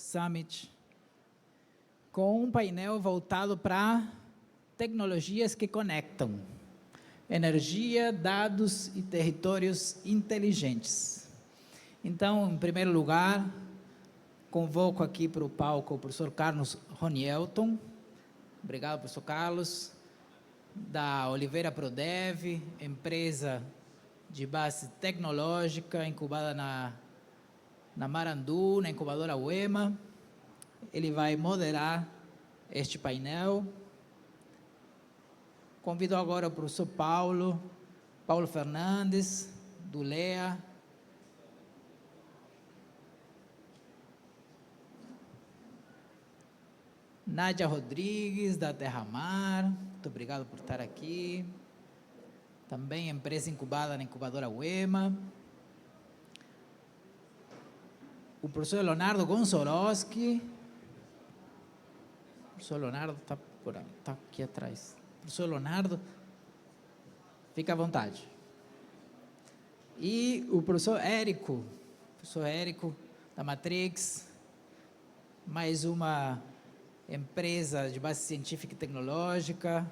Summit, com um painel voltado para tecnologias que conectam energia, dados e territórios inteligentes. Então, em primeiro lugar, convoco aqui para o palco o professor Carlos Ronielton. Obrigado, professor Carlos, da Oliveira Prodev, empresa de base tecnológica, incubada na Marandu, na incubadora UEMA. Ele vai moderar este painel. Convido agora o professor Paulo Fernandes, do LEA. Nádia Rodrigues, da Terramar. Muito obrigado por estar aqui. Também empresa incubada na incubadora UEMA. O professor Leonardo Gonzorowski. O professor Leonardo está aqui atrás. Professor Leonardo, fica à vontade. E o professor Érico, da Matrix, mais uma empresa de base científica e tecnológica,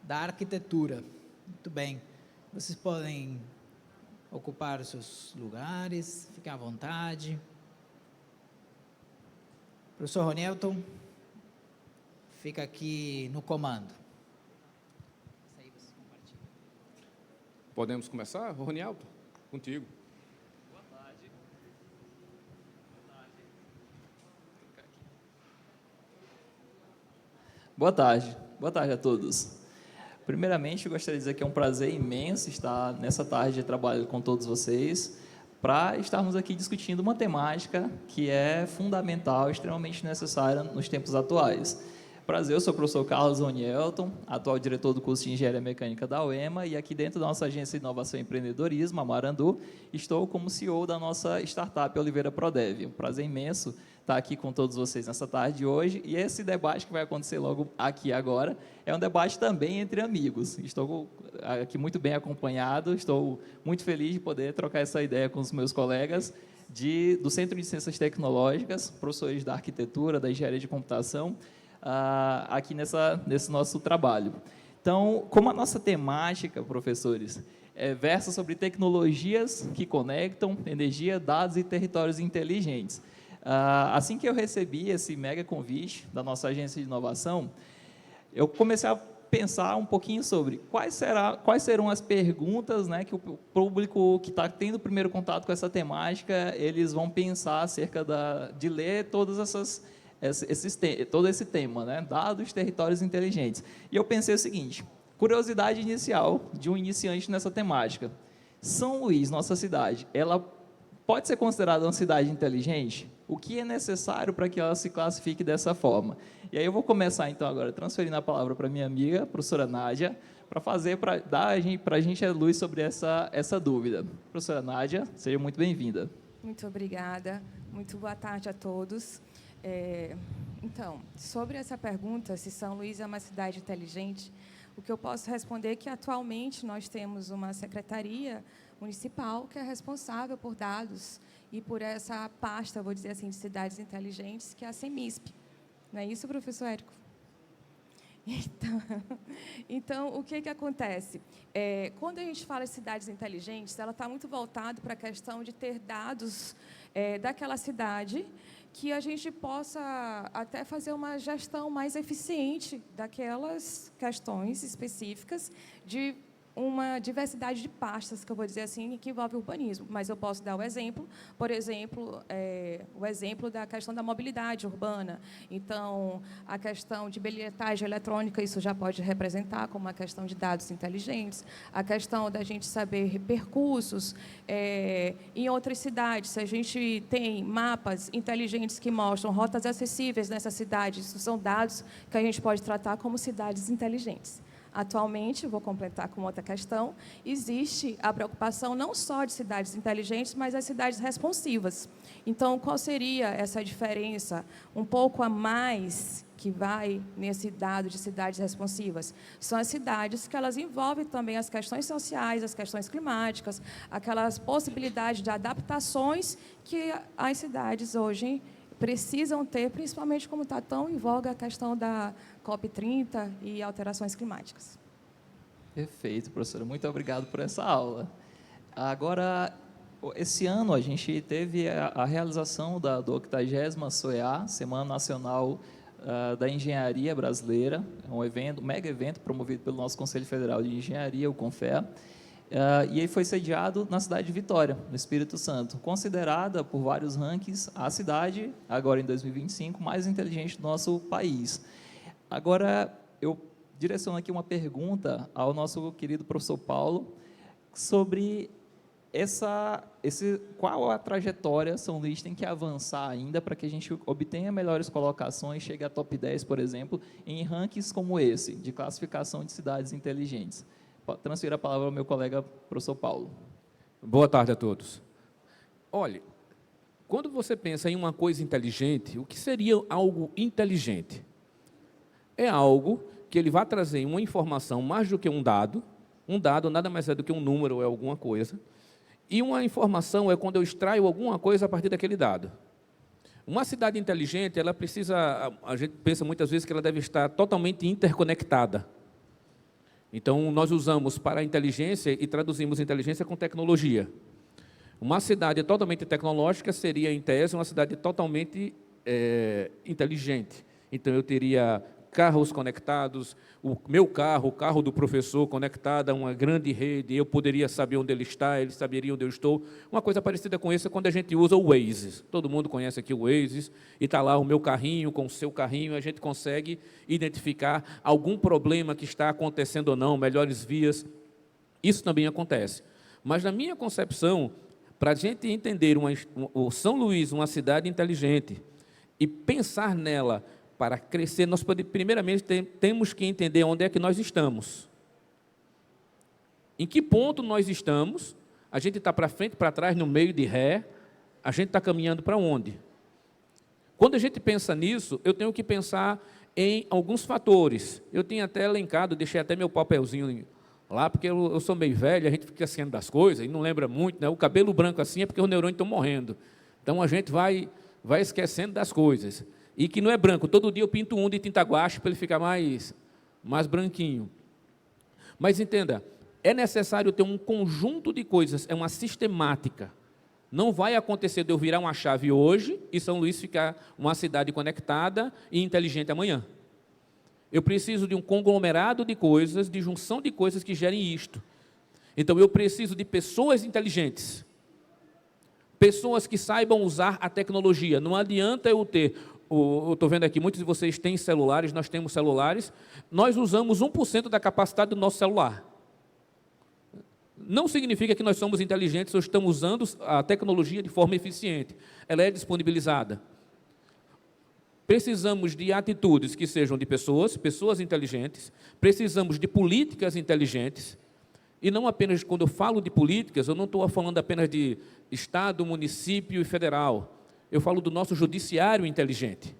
da arquitetura. Muito bem, vocês podem ocupar os seus lugares, fiquem à vontade. Professor Ronielton, fica aqui no comando. Podemos começar? Ronielton, contigo. Boa tarde. Boa tarde a todos. Primeiramente, eu gostaria de dizer que é um prazer imenso estar nessa tarde de trabalho com todos vocês, para estarmos aqui discutindo uma temática que é fundamental, extremamente necessária nos tempos atuais. Prazer, eu sou o professor Carlos Ronielton, atual diretor do curso de Engenharia Mecânica da UEMA, e aqui dentro da nossa agência de inovação e empreendedorismo, a Marandu, estou como CEO da nossa startup Oliveira Prodev. Um prazer imenso estar aqui com todos vocês nessa tarde de hoje, e esse debate que vai acontecer logo aqui agora é um debate também entre amigos. Estou aqui muito bem acompanhado, estou muito feliz de poder trocar essa ideia com os meus colegas do Centro de Ciências Tecnológicas, professores da arquitetura, da engenharia de computação, aqui nesse nosso trabalho. Então, como a nossa temática, professores, versa sobre tecnologias que conectam energia, dados e territórios inteligentes. Assim que eu recebi esse mega convite da nossa agência de inovação, eu comecei a pensar um pouquinho sobre quais serão as perguntas, né, que o público que está tendo o primeiro contato com essa temática, eles vão pensar acerca de ler todas todo esse tema, né? Dados, territórios inteligentes. E eu pensei o seguinte: curiosidade inicial de um iniciante nessa temática. São Luís, nossa cidade, ela pode ser considerada uma cidade inteligente? O que é necessário para que ela se classifique dessa forma? E aí eu vou começar, então, agora, transferindo a palavra para minha amiga, a professora Nádia, para dar para a gente a luz sobre essa dúvida. Professora Nádia, seja muito bem-vinda. Muito obrigada. Muito boa tarde a todos. Então, sobre essa pergunta, se São Luís é uma cidade inteligente, o que eu posso responder é que, atualmente, nós temos uma secretaria municipal que é responsável por dados e por essa pasta, vou dizer assim, de cidades inteligentes, que é a CEMISP. Não é isso, professor Érico? Então, o que acontece? Quando a gente fala de cidades inteligentes, ela está muito voltada para a questão de ter dados daquela cidade, que a gente possa até fazer uma gestão mais eficiente daquelas questões específicas de uma diversidade de pastas, que eu vou dizer assim, que envolve urbanismo. Mas eu posso dar o exemplo, por exemplo, o exemplo da questão da mobilidade urbana. Então, a questão de bilhetagem eletrônica, isso já pode representar como uma questão de dados inteligentes. A questão da gente saber percursos em outras cidades. Se a gente tem mapas inteligentes que mostram rotas acessíveis nessa cidade, isso são dados que a gente pode tratar como cidades inteligentes. Atualmente, vou completar com outra questão, existe a preocupação não só de cidades inteligentes, mas as cidades responsivas. Então, qual seria essa diferença um pouco a mais que vai nesse dado de cidades responsivas? São as cidades que elas envolvem também as questões sociais, as questões climáticas, aquelas possibilidades de adaptações que as cidades hoje precisam ter, principalmente como está tão em voga a questão da COP30 e alterações climáticas. Perfeito, professora. Muito obrigado por essa aula. Agora, esse ano a gente teve a realização do 80ª SOEA, Semana Nacional da Engenharia Brasileira, um evento, um mega evento promovido pelo nosso Conselho Federal de Engenharia, o CONFEA, e ele foi sediado na cidade de Vitória, no Espírito Santo, considerada por vários rankings a cidade, agora em 2025, mais inteligente do nosso país. Agora, eu direciono aqui uma pergunta ao nosso querido professor Paulo sobre qual a trajetória São Luís tem que avançar ainda para que a gente obtenha melhores colocações, chegue a top 10, por exemplo, em rankings como esse, de classificação de cidades inteligentes. Transfiro a palavra ao meu colega, professor Paulo. Boa tarde a todos. Olhe, quando você pensa em uma coisa inteligente, o que seria algo inteligente? É algo que ele vai trazer uma informação mais do que um dado nada mais é do que um número ou é alguma coisa, e uma informação é quando eu extraio alguma coisa a partir daquele dado. Uma cidade inteligente, ela precisa, a gente pensa muitas vezes que ela deve estar totalmente interconectada. Então, nós usamos para a inteligência e traduzimos inteligência com tecnologia. Uma cidade totalmente tecnológica seria, em tese, uma cidade totalmente inteligente. Então, eu teria carros conectados, o meu carro, o carro do professor conectado a uma grande rede, eu poderia saber onde ele está, ele saberia onde eu estou. Uma coisa parecida com isso é quando a gente usa o Waze. Todo mundo conhece aqui o Waze, e está lá o meu carrinho com o seu carrinho, a gente consegue identificar algum problema que está acontecendo ou não, melhores vias. Isso também acontece. Mas, na minha concepção, para a gente entender o São Luís, uma cidade inteligente, e pensar nela para crescer, nós primeiramente temos que entender onde é que nós estamos. Em que ponto nós estamos? A gente está para frente, para trás, no meio, de ré. A gente está caminhando para onde? Quando a gente pensa nisso, eu tenho que pensar em alguns fatores. Eu tinha até elencado, deixei até meu papelzinho lá, porque eu sou meio velho, a gente fica esquecendo das coisas e não lembra muito, né? O cabelo branco assim é porque os neurônios estão morrendo. Então, a gente vai esquecendo das coisas. E que não é branco, todo dia eu pinto um de tinta guache para ele ficar mais branquinho. Mas entenda, é necessário ter um conjunto de coisas, é uma sistemática. Não vai acontecer de eu virar uma chave hoje e São Luís ficar uma cidade conectada e inteligente amanhã. Eu preciso de um conglomerado de coisas, de junção de coisas que gerem isto. Então, eu preciso de pessoas inteligentes. Pessoas que saibam usar a tecnologia. Não adianta eu ter... Eu estou vendo aqui, muitos de vocês têm celulares, nós temos celulares, nós usamos 1% da capacidade do nosso celular. Não significa que nós somos inteligentes ou estamos usando a tecnologia de forma eficiente. Ela é disponibilizada. Precisamos de atitudes que sejam de pessoas inteligentes, precisamos de políticas inteligentes, e não apenas, quando eu falo de políticas, eu não estou falando apenas de Estado, município e federal. Eu falo do nosso judiciário inteligente,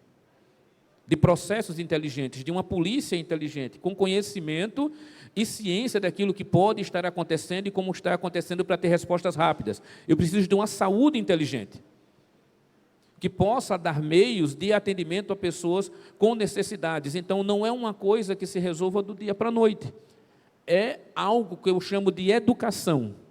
de processos inteligentes, de uma polícia inteligente, com conhecimento e ciência daquilo que pode estar acontecendo e como está acontecendo para ter respostas rápidas. Eu preciso de uma saúde inteligente, que possa dar meios de atendimento a pessoas com necessidades. Então, não é uma coisa que se resolva do dia para a noite. É algo que eu chamo de educação.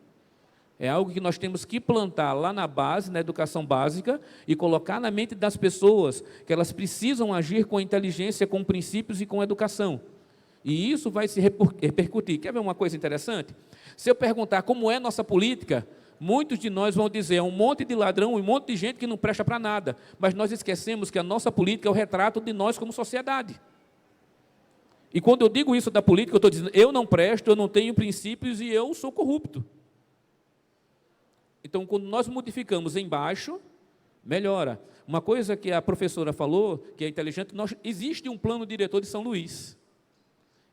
É algo que nós temos que plantar lá na base, na educação básica, e colocar na mente das pessoas que elas precisam agir com inteligência, com princípios e com educação. E isso vai se repercutir. Quer ver uma coisa interessante? Se eu perguntar como é nossa política, muitos de nós vão dizer, é um monte de ladrão e um monte de gente que não presta para nada. Mas nós esquecemos que a nossa política é o retrato de nós como sociedade. E quando eu digo isso da política, eu estou dizendo, eu não presto, eu não tenho princípios e eu sou corrupto. Então, quando nós modificamos embaixo, melhora. Uma coisa que a professora falou, que é inteligente, existe um plano diretor de São Luís.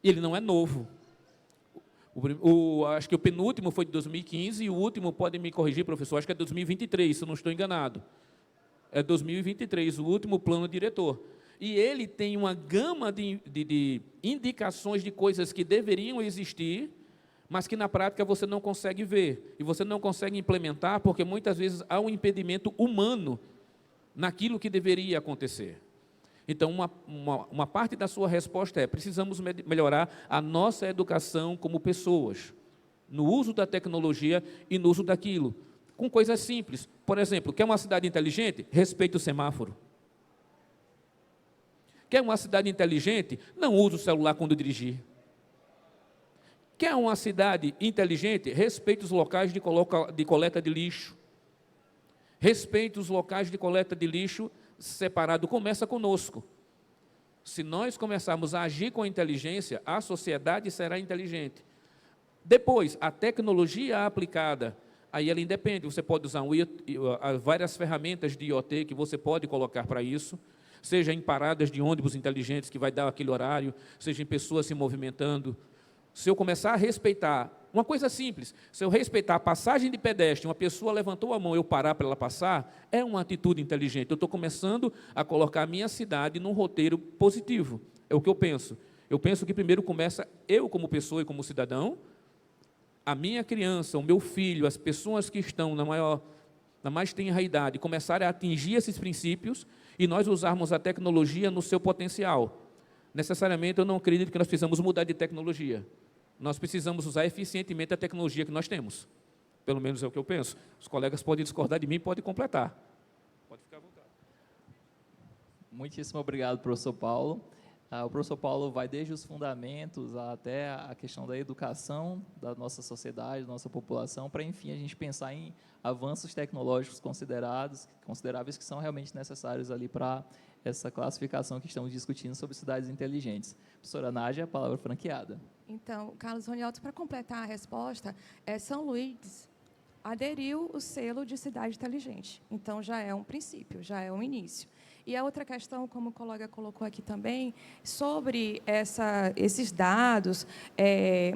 E ele não é novo. Acho que o penúltimo foi de 2015 e o último, podem me corrigir, professor, acho que é 2023, se eu não estou enganado. É 2023, o último plano diretor. e ele tem uma gama de indicações de coisas que deveriam existir, mas que na prática você não consegue ver, e você não consegue implementar, porque muitas vezes há um impedimento humano naquilo que deveria acontecer. Então, uma parte da sua resposta é: precisamos melhorar a nossa educação como pessoas, no uso da tecnologia e no uso daquilo, com coisas simples. Por exemplo, quer uma cidade inteligente? Respeite o semáforo. Quer uma cidade inteligente? Não use o celular quando dirigir. Quer uma cidade inteligente? Respeite os locais de coleta de lixo. Respeite os locais de coleta de lixo separado. Começa conosco. Se nós começarmos a agir com inteligência, a sociedade será inteligente. Depois, a tecnologia aplicada, aí ela independe. Você pode usar várias ferramentas de IoT que você pode colocar para isso, seja em paradas de ônibus inteligentes que vai dar aquele horário, seja em pessoas se movimentando. Se eu começar a respeitar, uma coisa simples, se eu respeitar a passagem de pedestre, uma pessoa levantou a mão e eu parar para ela passar, é uma atitude inteligente. Eu estou começando a colocar a minha cidade num roteiro positivo. É o que eu penso. Eu penso que primeiro começa eu como pessoa e como cidadão, a minha criança, o meu filho, as pessoas que estão na mais tenra idade, começarem a atingir esses princípios e nós usarmos a tecnologia no seu potencial. Necessariamente, eu não acredito que nós precisamos mudar de tecnologia. Nós precisamos usar eficientemente a tecnologia que nós temos. Pelo menos é o que eu penso. Os colegas podem discordar de mim, podem completar. Pode ficar à vontade. Muitíssimo obrigado, professor Paulo. O professor Paulo vai desde os fundamentos até a questão da educação da nossa sociedade, da nossa população, para, enfim, a gente pensar em avanços tecnológicos consideráveis que são realmente necessários ali para essa classificação que estamos discutindo sobre cidades inteligentes. Professora Nádia, a palavra franqueada. Então, Carlos Ronialto, para completar a resposta, São Luís aderiu o selo de cidade inteligente. Então, já é um princípio, já é um início. E a outra questão, como o colega colocou aqui também, sobre esses dados,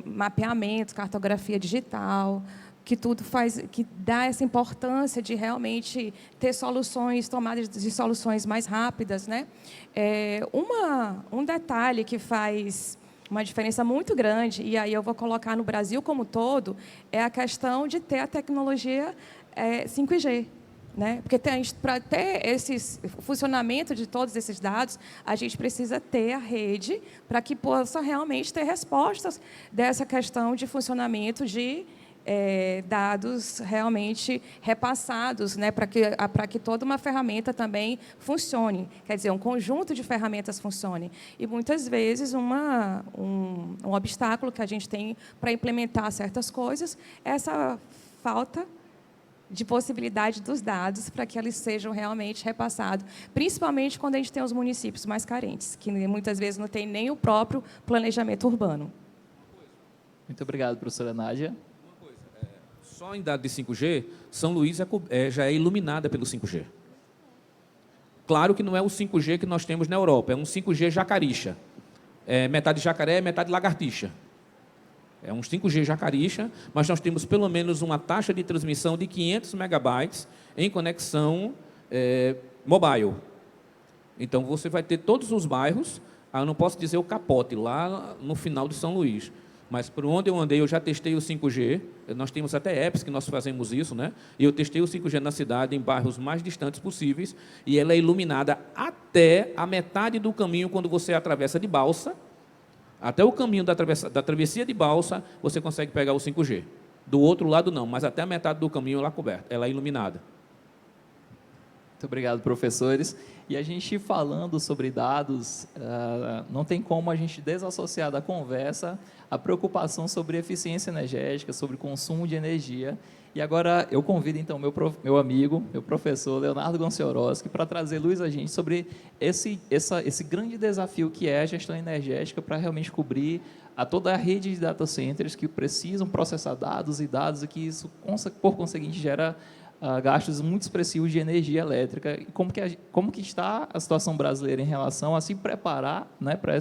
mapeamento, cartografia digital, que tudo que dá essa importância de realmente ter soluções, tomadas de soluções mais rápidas, né? Um detalhe que faz uma diferença muito grande, e aí eu vou colocar no Brasil como todo, é a questão de ter a tecnologia 5G. Né? Porque para ter o funcionamento de todos esses dados, a gente precisa ter a rede para que possa realmente ter respostas dessa questão de funcionamento de dados realmente repassados, né? para que toda uma ferramenta também funcione, quer dizer, um conjunto de ferramentas funcione. E, muitas vezes, um obstáculo que a gente tem para implementar certas coisas é essa falta de possibilidade dos dados para que eles sejam realmente repassados, principalmente quando a gente tem os municípios mais carentes, que muitas vezes não tem nem o próprio planejamento urbano. Muito obrigado, professora Nádia. Uma coisa, só em dado de 5G, São Luís já é iluminada pelo 5G. Claro que não é o 5G que nós temos na Europa, é um 5G jacaricha. Metade jacaré, metade lagartixa. É um 5G jacaricha, mas nós temos pelo menos uma taxa de transmissão de 500 megabytes em conexão mobile. Então, você vai ter todos os bairros, eu não posso dizer o capote, lá no final de São Luís, mas por onde eu andei, eu já testei o 5G, nós temos até apps que nós fazemos isso, né? E eu testei o 5G na cidade, em bairros mais distantes possíveis, e ela é iluminada até a metade do caminho, quando você atravessa de balsa. Até o caminho da travessia de balsa, você consegue pegar o 5G. Do outro lado, não, mas até a metade do caminho ela é coberta, ela é iluminada. Muito obrigado, professores. E a gente falando sobre dados, não tem como a gente desassociar da conversa a preocupação sobre eficiência energética, sobre consumo de energia. E agora eu convido, então, meu amigo, meu professor, Leonardo Gonciorowski, para trazer luz a gente sobre esse grande desafio que é a gestão energética para realmente cobrir toda a rede de data centers que precisam processar dados e que isso, por conseguinte, gera gastos muito expressivos de energia elétrica. E como que está a situação brasileira em relação a se preparar, né, para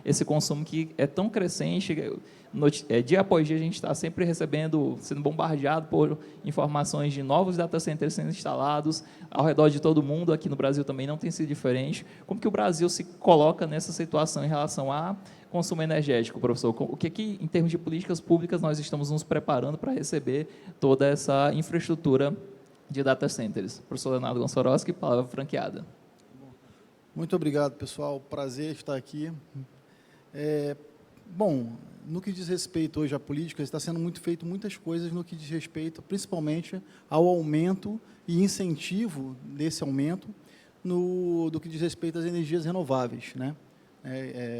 esse consumo que é tão crescente. Dia após dia a gente está sempre recebendo, sendo bombardeado por informações de novos data centers sendo instalados ao redor de todo mundo. Aqui no Brasil também não tem sido diferente. Como que o Brasil se coloca nessa situação em relação a consumo energético, professor? O que, em termos de políticas públicas, nós estamos nos preparando para receber toda essa infraestrutura de data centers? Professor Leonardo Gonçalves, palavra franqueada. Muito obrigado, pessoal. Prazer estar aqui. Bom, no que diz respeito hoje à política, está sendo feito muitas coisas no que diz respeito, principalmente, ao aumento e incentivo desse aumento do que diz respeito às energias renováveis, né?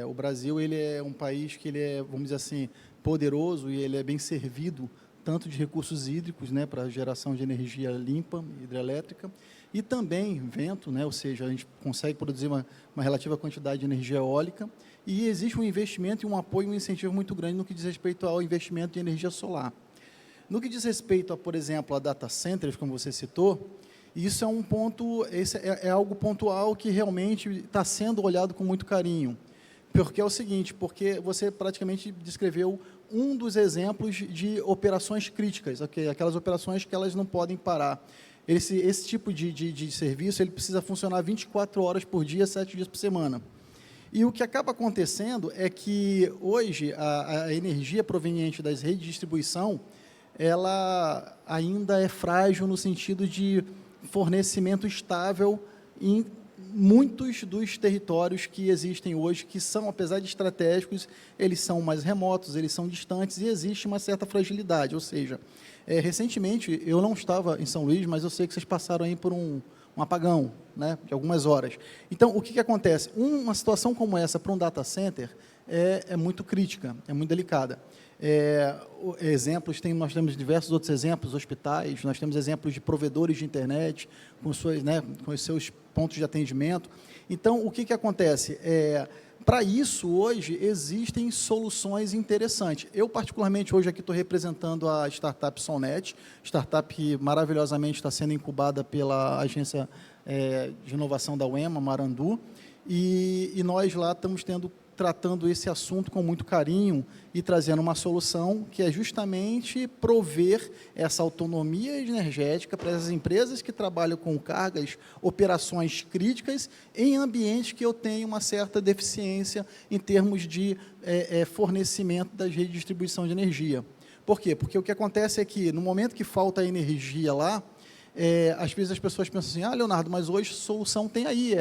O Brasil, ele é um país que ele é, vamos dizer assim, poderoso e ele é bem servido tanto de recursos hídricos, né, para geração de energia limpa, hidrelétrica, e também vento, né, ou seja, a gente consegue produzir uma relativa quantidade de energia eólica, e existe um investimento e um apoio, um incentivo muito grande no que diz respeito ao investimento em energia solar. No que diz respeito, por exemplo, a data centers, como você citou, isso é um ponto, é algo pontual que realmente está sendo olhado com muito carinho, porque é o seguinte, porque você praticamente descreveu um dos exemplos de operações críticas, okay? Aquelas operações que elas não podem parar. Esse tipo de serviço ele precisa funcionar 24 horas por dia, 7 dias por semana. E o que acaba acontecendo é que, hoje, a energia proveniente das redes de distribuição, ela ainda é frágil no sentido de fornecimento estável em muitos dos territórios que existem hoje, que são, apesar de estratégicos, eles são mais remotos, eles são distantes e existe uma certa fragilidade. Ou seja, recentemente, eu não estava em São Luís, mas eu sei que vocês passaram aí por um apagão, né, de algumas horas. Então, o que acontece? Uma situação como essa para um data center é muito crítica, é muito delicada. Exemplos, nós temos diversos outros exemplos, hospitais, nós temos exemplos de provedores de internet com os seus pontos de atendimento. Então, o que acontece? Para isso, hoje, existem soluções interessantes. Eu, particularmente, hoje aqui estou representando a startup Solnet, startup que maravilhosamente está sendo incubada pela agência de inovação da UEMA, Marandu, e nós lá estamos tratando esse assunto com muito carinho e trazendo uma solução que é justamente prover essa autonomia energética para as empresas que trabalham com cargas, operações críticas, em ambientes que eu tenho uma certa deficiência em termos de fornecimento das redes de distribuição de energia. Por quê? Porque o que acontece é que, no momento que falta energia lá, às vezes as pessoas pensam assim, Leonardo, mas hoje a solução tem aí,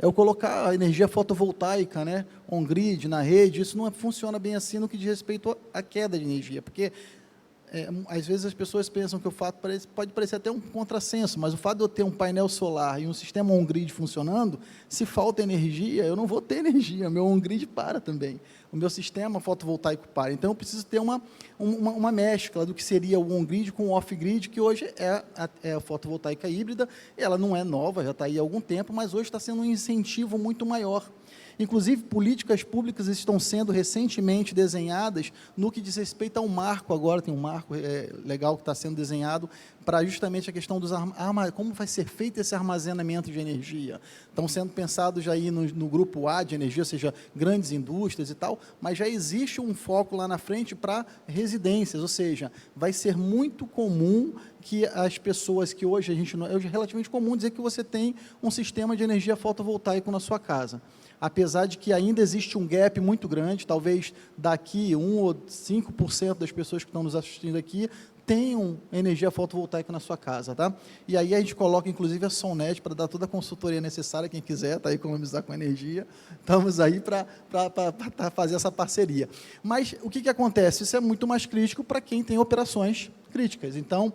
eu colocar a energia fotovoltaica, né, on-grid, na rede. Isso não funciona bem assim no que diz respeito à queda de energia, porque às vezes as pessoas pensam que o fato pode parecer até um contrassenso, mas o fato de eu ter um painel solar e um sistema on-grid funcionando, se falta energia, eu não vou ter energia, meu on-grid para também, o meu sistema fotovoltaico para. Então, eu preciso ter uma mescla do que seria o on-grid com o off-grid, que hoje é a fotovoltaica híbrida. Ela não é nova, já está aí há algum tempo, mas hoje está sendo um incentivo muito maior. Inclusive, políticas públicas estão sendo recentemente desenhadas no que diz respeito ao marco. Agora tem um marco legal que está sendo desenhado para justamente a questão dos como vai ser feito esse armazenamento de energia. Estão sendo pensados já aí no grupo A de energia, ou seja, grandes indústrias e tal, mas já existe um foco lá na frente para residências, ou seja, vai ser muito comum que as pessoas que hoje é relativamente comum dizer que você tem um sistema de energia fotovoltaico na sua casa. Apesar de que ainda existe um gap muito grande, talvez daqui 1 ou 5% das pessoas que estão nos assistindo aqui tenham energia fotovoltaica na sua casa, tá? E aí a gente coloca, inclusive, a Solnet para dar toda a consultoria necessária, quem quiser, tá, economizar com energia, estamos aí para fazer essa parceria. Mas o que acontece? Isso é muito mais crítico para quem tem operações críticas. Então,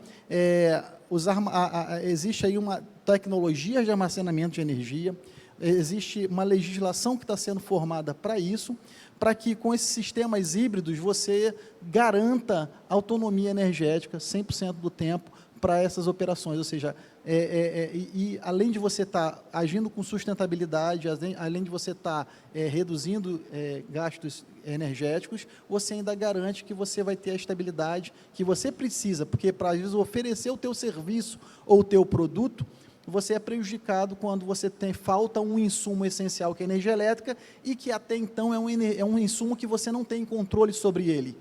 existe aí uma tecnologia de armazenamento de energia, existe uma legislação que está sendo formada para isso, para que com esses sistemas híbridos você garanta autonomia energética 100% do tempo para essas operações, ou seja, e além de você estar agindo com sustentabilidade, além de você estar reduzindo gastos energéticos, você ainda garante que você vai ter a estabilidade que você precisa, porque para, às vezes, oferecer o teu serviço ou o teu produto, você é prejudicado quando você falta um insumo essencial, que é a energia elétrica, e que até então é um insumo que você não tem controle sobre ele.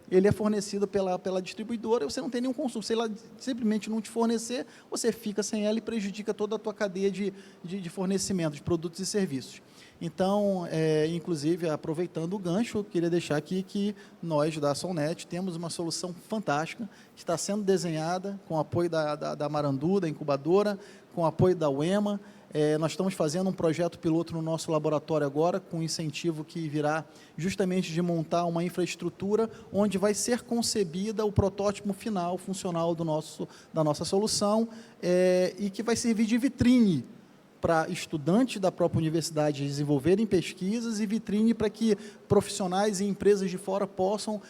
Ele é fornecido pela distribuidora e você não tem nenhum consumo. Se ela simplesmente não te fornecer, você fica sem ela e prejudica toda a tua cadeia de fornecimento de produtos e serviços. Então, inclusive, aproveitando o gancho, eu queria deixar aqui que nós, da Solnet, temos uma solução fantástica, que está sendo desenhada com o apoio da Marandu, da incubadora, com o apoio da UEMA. Nós estamos fazendo um projeto piloto no nosso laboratório agora, com incentivo que virá justamente de montar uma infraestrutura onde vai ser concebida o protótipo final, funcional da nossa solução, e que vai servir de vitrine para estudantes da própria universidade desenvolverem pesquisas e vitrine para que profissionais e empresas de fora possam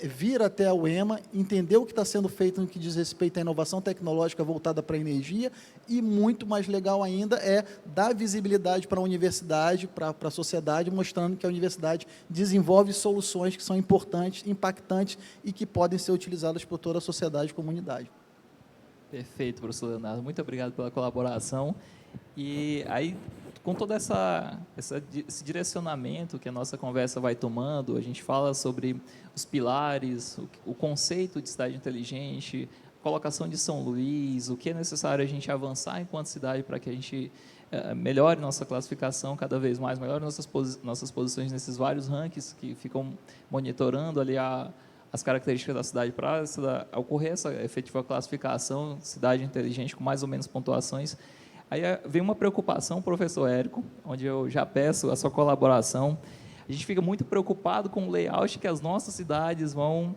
vir até a UEMA, entender o que está sendo feito no que diz respeito à inovação tecnológica voltada para a energia, e muito mais legal ainda é dar visibilidade para a universidade, para a sociedade, mostrando que a universidade desenvolve soluções que são importantes, impactantes e que podem ser utilizadas por toda a sociedade e comunidade. Perfeito, professor Leonardo. Muito obrigado pela colaboração. E aí, com todo esse direcionamento que a nossa conversa vai tomando, a gente fala sobre os pilares, o conceito de cidade inteligente, a colocação de São Luís, o que é necessário a gente avançar enquanto cidade para que a gente melhore nossa classificação cada vez mais, melhore nossas posições nesses vários rankings que ficam monitorando ali as características da cidade para ocorrer essa efetiva classificação, cidade inteligente com mais ou menos pontuações. Aí vem uma preocupação, professor Érico, onde eu já peço a sua colaboração. A gente fica muito preocupado com o layout que as nossas cidades vão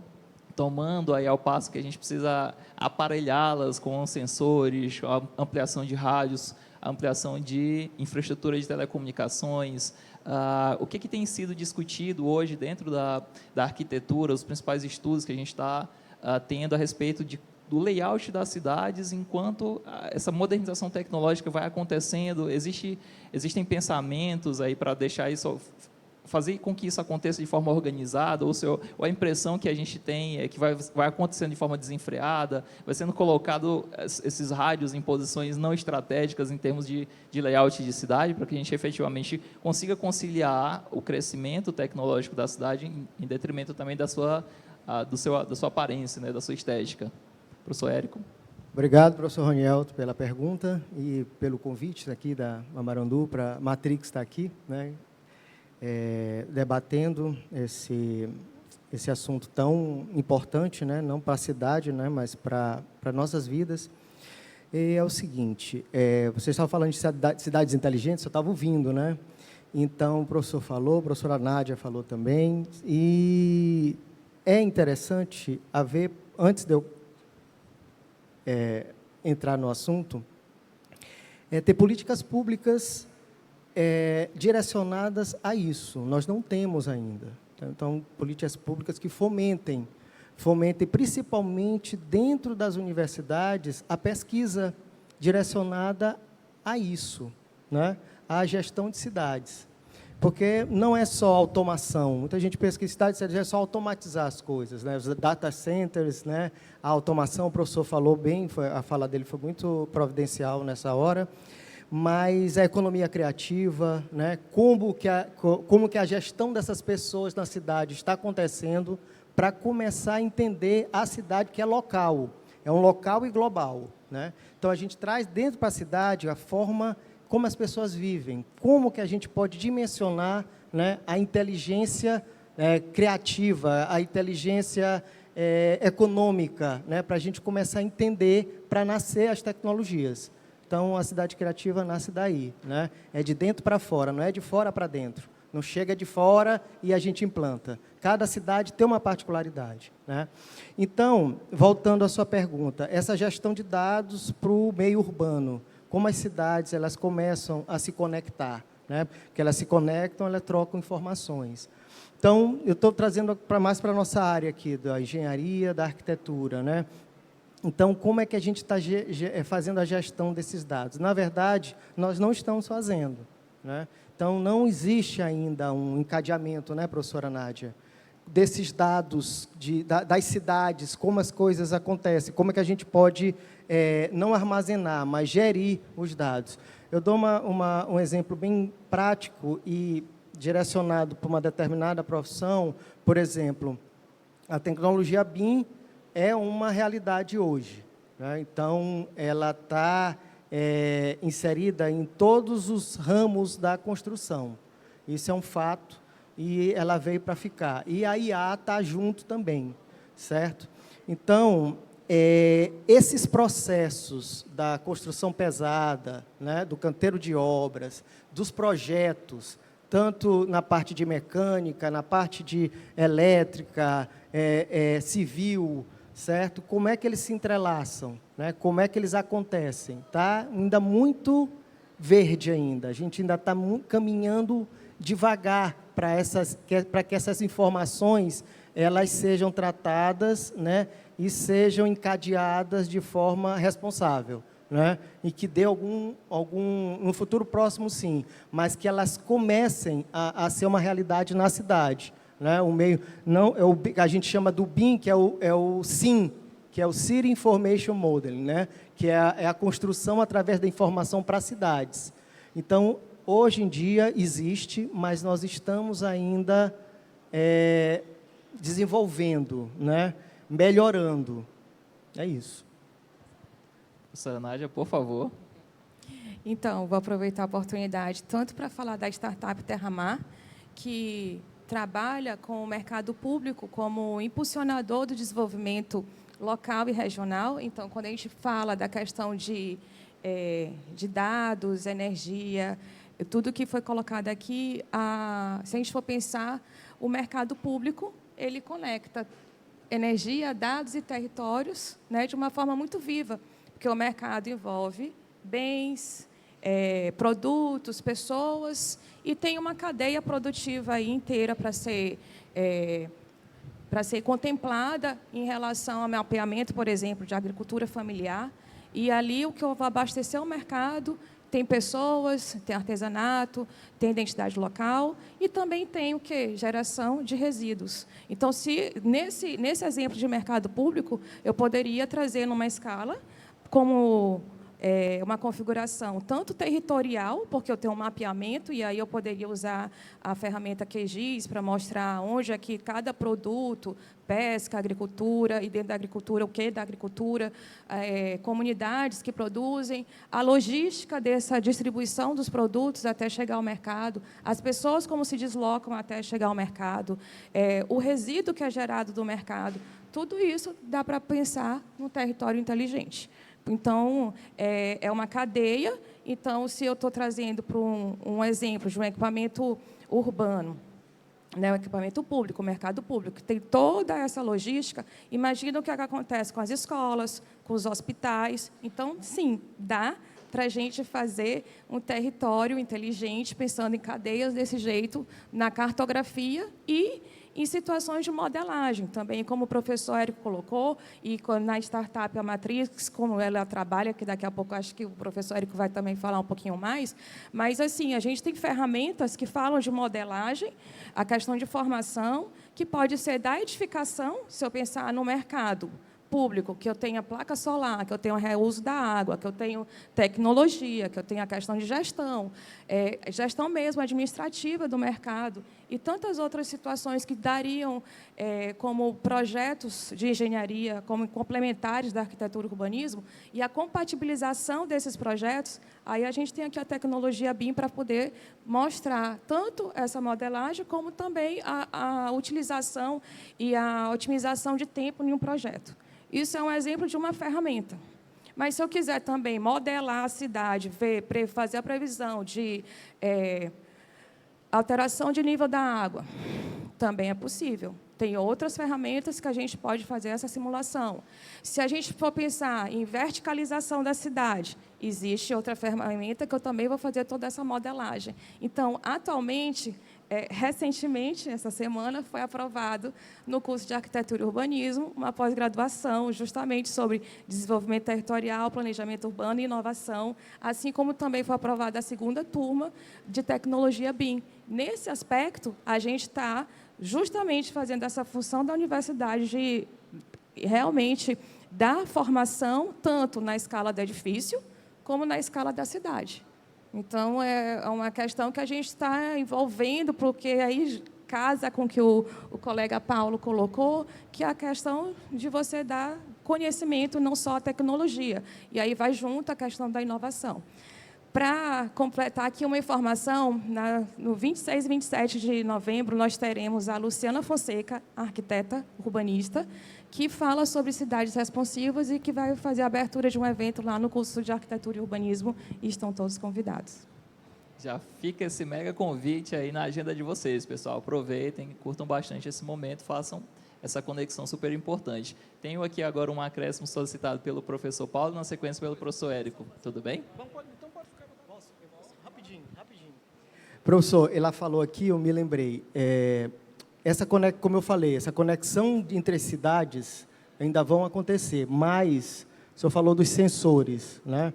tomando aí ao passo que a gente precisa aparelhá-las com sensores, a ampliação de rádios, a ampliação de infraestrutura de telecomunicações. O que tem sido discutido hoje dentro da arquitetura, os principais estudos que a gente está tendo a respeito do layout das cidades, enquanto essa modernização tecnológica vai acontecendo, existem pensamentos aí para deixar isso, fazer com que isso aconteça de forma organizada, ou a impressão que a gente tem é que vai acontecendo de forma desenfreada, vai sendo colocado esses rádios em posições não estratégicas em termos de layout de cidade, para que a gente efetivamente consiga conciliar o crescimento tecnológico da cidade em detrimento também da sua aparência, né, da sua estética. Professor Érico. Obrigado, professor Ronielto, pela pergunta e pelo convite aqui da Marandu para a Matrix estar aqui, né, debatendo esse assunto tão importante, né, não para a cidade, né, mas para nossas vidas. E é o seguinte, vocês estavam falando de cidades inteligentes, eu estava ouvindo, né? Então, o professor falou, a professora Nádia falou também, e é interessante haver, antes de eu entrar no assunto, ter políticas públicas direcionadas a isso. Nós não temos ainda. Então, políticas públicas que fomentem principalmente dentro das universidades a pesquisa direcionada a isso, né? A gestão de cidades. Porque não é só automação. Muita gente pensa que cidade é só automatizar as coisas, né? Os data centers, né? A automação, o professor falou bem, a fala dele foi muito providencial nessa hora, mas a economia criativa, né? Como que a gestão dessas pessoas na cidade está acontecendo para começar a entender a cidade que é local, é um local e global, né? Então, a gente traz dentro para a cidade a forma como as pessoas vivem, como que a gente pode dimensionar, né, a inteligência criativa, a inteligência econômica, né, para a gente começar a entender, para nascer as tecnologias. Então, a cidade criativa nasce daí, né? É de dentro para fora, não é de fora para dentro. Não chega de fora e a gente implanta. Cada cidade tem uma particularidade, né? Então, voltando à sua pergunta, essa gestão de dados para o meio urbano, como as cidades elas começam a se conectar, né? Porque elas se conectam, elas trocam informações. Então, eu estou trazendo mais para a nossa área aqui, da engenharia, da arquitetura, né? Então, como é que a gente está fazendo a gestão desses dados? Na verdade, nós não estamos fazendo, né? Então, não existe ainda um encadeamento, né, professora Nádia? desses dados das cidades, como as coisas acontecem, como é que a gente pode não armazenar, mas gerir os dados. Eu dou um exemplo bem prático e direcionado para uma determinada profissão. Por exemplo, a tecnologia BIM é uma realidade hoje, né? Então, ela está inserida em todos os ramos da construção. Isso é um fato e ela veio para ficar. E a IA está junto também, certo? Então, esses processos da construção pesada, né, do canteiro de obras, dos projetos, tanto na parte de mecânica, na parte de elétrica, civil, certo? Como é que eles se entrelaçam, né? Como é que eles acontecem? Está ainda muito verde ainda. A gente ainda está caminhando devagar para que essas informações elas sejam tratadas, né, e sejam encadeadas de forma responsável, né, e que dê no futuro próximo, sim, mas que elas comecem a ser uma realidade na cidade, né, o meio não a gente chama do BIM, que é o CIM, que é o City Information Modeling, né, que é a construção através da informação para cidades. Então, hoje em dia existe, mas nós estamos ainda desenvolvendo, né, melhorando. É isso. Professora Nádia, por favor. Então, vou aproveitar a oportunidade tanto para falar da startup Terramar, que trabalha com o mercado público como impulsionador do desenvolvimento local e regional. Então, quando a gente fala da questão de dados, energia, tudo que foi colocado aqui, se a gente for pensar, o mercado público, ele conecta energia, dados e territórios, né, de uma forma muito viva, porque o mercado envolve bens, produtos, pessoas, e tem uma cadeia produtiva aí inteira para ser contemplada em relação ao mapeamento, por exemplo, de agricultura familiar. E ali o que eu vou abastecer o mercado tem pessoas, tem artesanato, tem identidade local e também tem o quê? Geração de resíduos. Então, se nesse exemplo de mercado público, eu poderia trazer numa escala como uma configuração tanto territorial, porque eu tenho um mapeamento, e aí eu poderia usar a ferramenta QGIS para mostrar onde é que cada produto, pesca, agricultura, e dentro da agricultura, o que da agricultura, comunidades que produzem, a logística dessa distribuição dos produtos até chegar ao mercado, as pessoas como se deslocam até chegar ao mercado, o resíduo que é gerado do mercado, tudo isso dá para pensar no território inteligente. Então, é uma cadeia. Então, se eu estou trazendo para um exemplo de um equipamento urbano, né, o equipamento público, o mercado público, que tem toda essa logística, imagina o que acontece com as escolas, com os hospitais. Então, sim, dá para a gente fazer um território inteligente, pensando em cadeias desse jeito, na cartografia e em situações de modelagem, também, como o professor Érico colocou, e na startup a Matrix, como ela trabalha, que daqui a pouco acho que o professor Érico vai também falar um pouquinho mais, mas, assim, a gente tem ferramentas que falam de modelagem, a questão de formação, que pode ser da edificação, se eu pensar no mercado público, que eu tenha placa solar, que eu tenha reuso da água, que eu tenho tecnologia, que eu tenha a questão de gestão, gestão mesmo administrativa do mercado, e tantas outras situações que dariam como projetos de engenharia, como complementares da arquitetura e urbanismo, e a compatibilização desses projetos, aí a gente tem aqui a tecnologia BIM para poder mostrar tanto essa modelagem, como também a utilização e a otimização de tempo em um projeto. Isso é um exemplo de uma ferramenta. Mas, se eu quiser também modelar a cidade, fazer a previsão de alteração de nível da água, também é possível. Tem outras ferramentas que a gente pode fazer essa simulação. Se a gente for pensar em verticalização da cidade, existe outra ferramenta que eu também vou fazer toda essa modelagem. Então, atualmente, recentemente, essa semana, foi aprovado no curso de Arquitetura e Urbanismo uma pós-graduação justamente sobre desenvolvimento territorial, planejamento urbano e inovação, assim como também foi aprovada a segunda turma de Tecnologia BIM. Nesse aspecto, a gente está justamente fazendo essa função da universidade de realmente dar formação tanto na escala do edifício como na escala da cidade. Então, é uma questão que a gente está envolvendo, porque aí casa com o que o colega Paulo colocou, que é a questão de você dar conhecimento, não só a tecnologia. E aí vai junto a questão da inovação. Para completar aqui uma informação, no 26 e 27 de novembro, nós teremos a Luciana Fonseca, arquiteta urbanista, que fala sobre cidades responsivas e que vai fazer a abertura de um evento lá no curso de Arquitetura e Urbanismo, e estão todos convidados. Já fica esse mega convite aí na agenda de vocês, pessoal. Aproveitem, curtam bastante esse momento, façam essa conexão super importante. Tenho aqui agora um acréscimo solicitado pelo professor Paulo, na sequência pelo professor Érico. Tudo bem? Rapidinho. Professor, ela falou aqui, eu me lembrei, como eu falei, essa conexão entre as cidades ainda vão acontecer, mas o senhor falou dos sensores, né?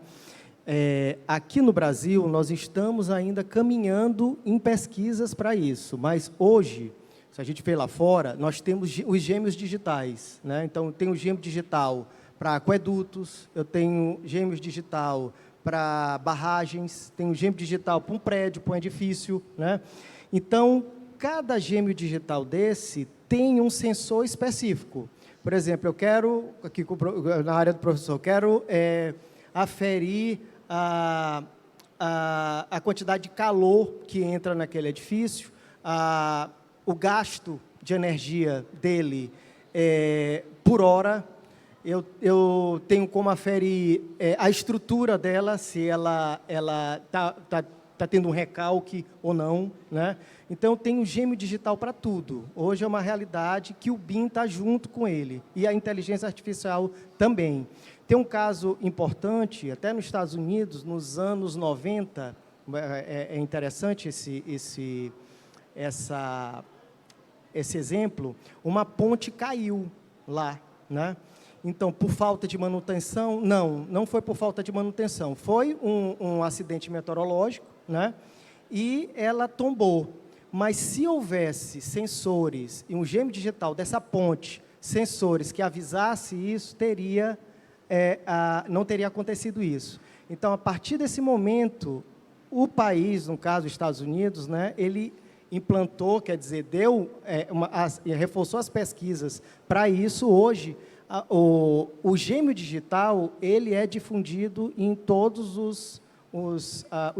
Aqui no Brasil, nós estamos ainda caminhando em pesquisas para isso, mas hoje, se a gente vê lá fora, nós temos os gêmeos digitais, né? Então, eu tenho o gêmeo digital para aquedutos, eu tenho gêmeos digital para barragens, tenho gêmeo digital para um prédio, para um edifício, né? Então, cada gêmeo digital desse tem um sensor específico. Por exemplo, eu quero, aqui na área do professor, eu quero aferir a quantidade de calor que entra naquele edifício, o gasto de energia dele por hora. Eu tenho como aferir a estrutura dela, se ela está tendo um recalque ou não, né? Então, eu tenho um gêmeo digital para tudo. Hoje é uma realidade que o BIM está junto com ele, e a inteligência artificial também. Tem um caso importante, até nos Estados Unidos, nos anos 90, é interessante esse exemplo, uma ponte caiu lá, né? Então, por falta de manutenção, não foi por falta de manutenção, foi um acidente meteorológico, né? E ela tombou. Mas se houvesse sensores e um gêmeo digital dessa ponte, sensores que avisasse isso, não teria acontecido isso. Então, a partir desse momento, o país, no caso, os Estados Unidos, né, ele implantou, quer dizer, reforçou as pesquisas para isso. Hoje, o gêmeo digital ele é difundido em todos os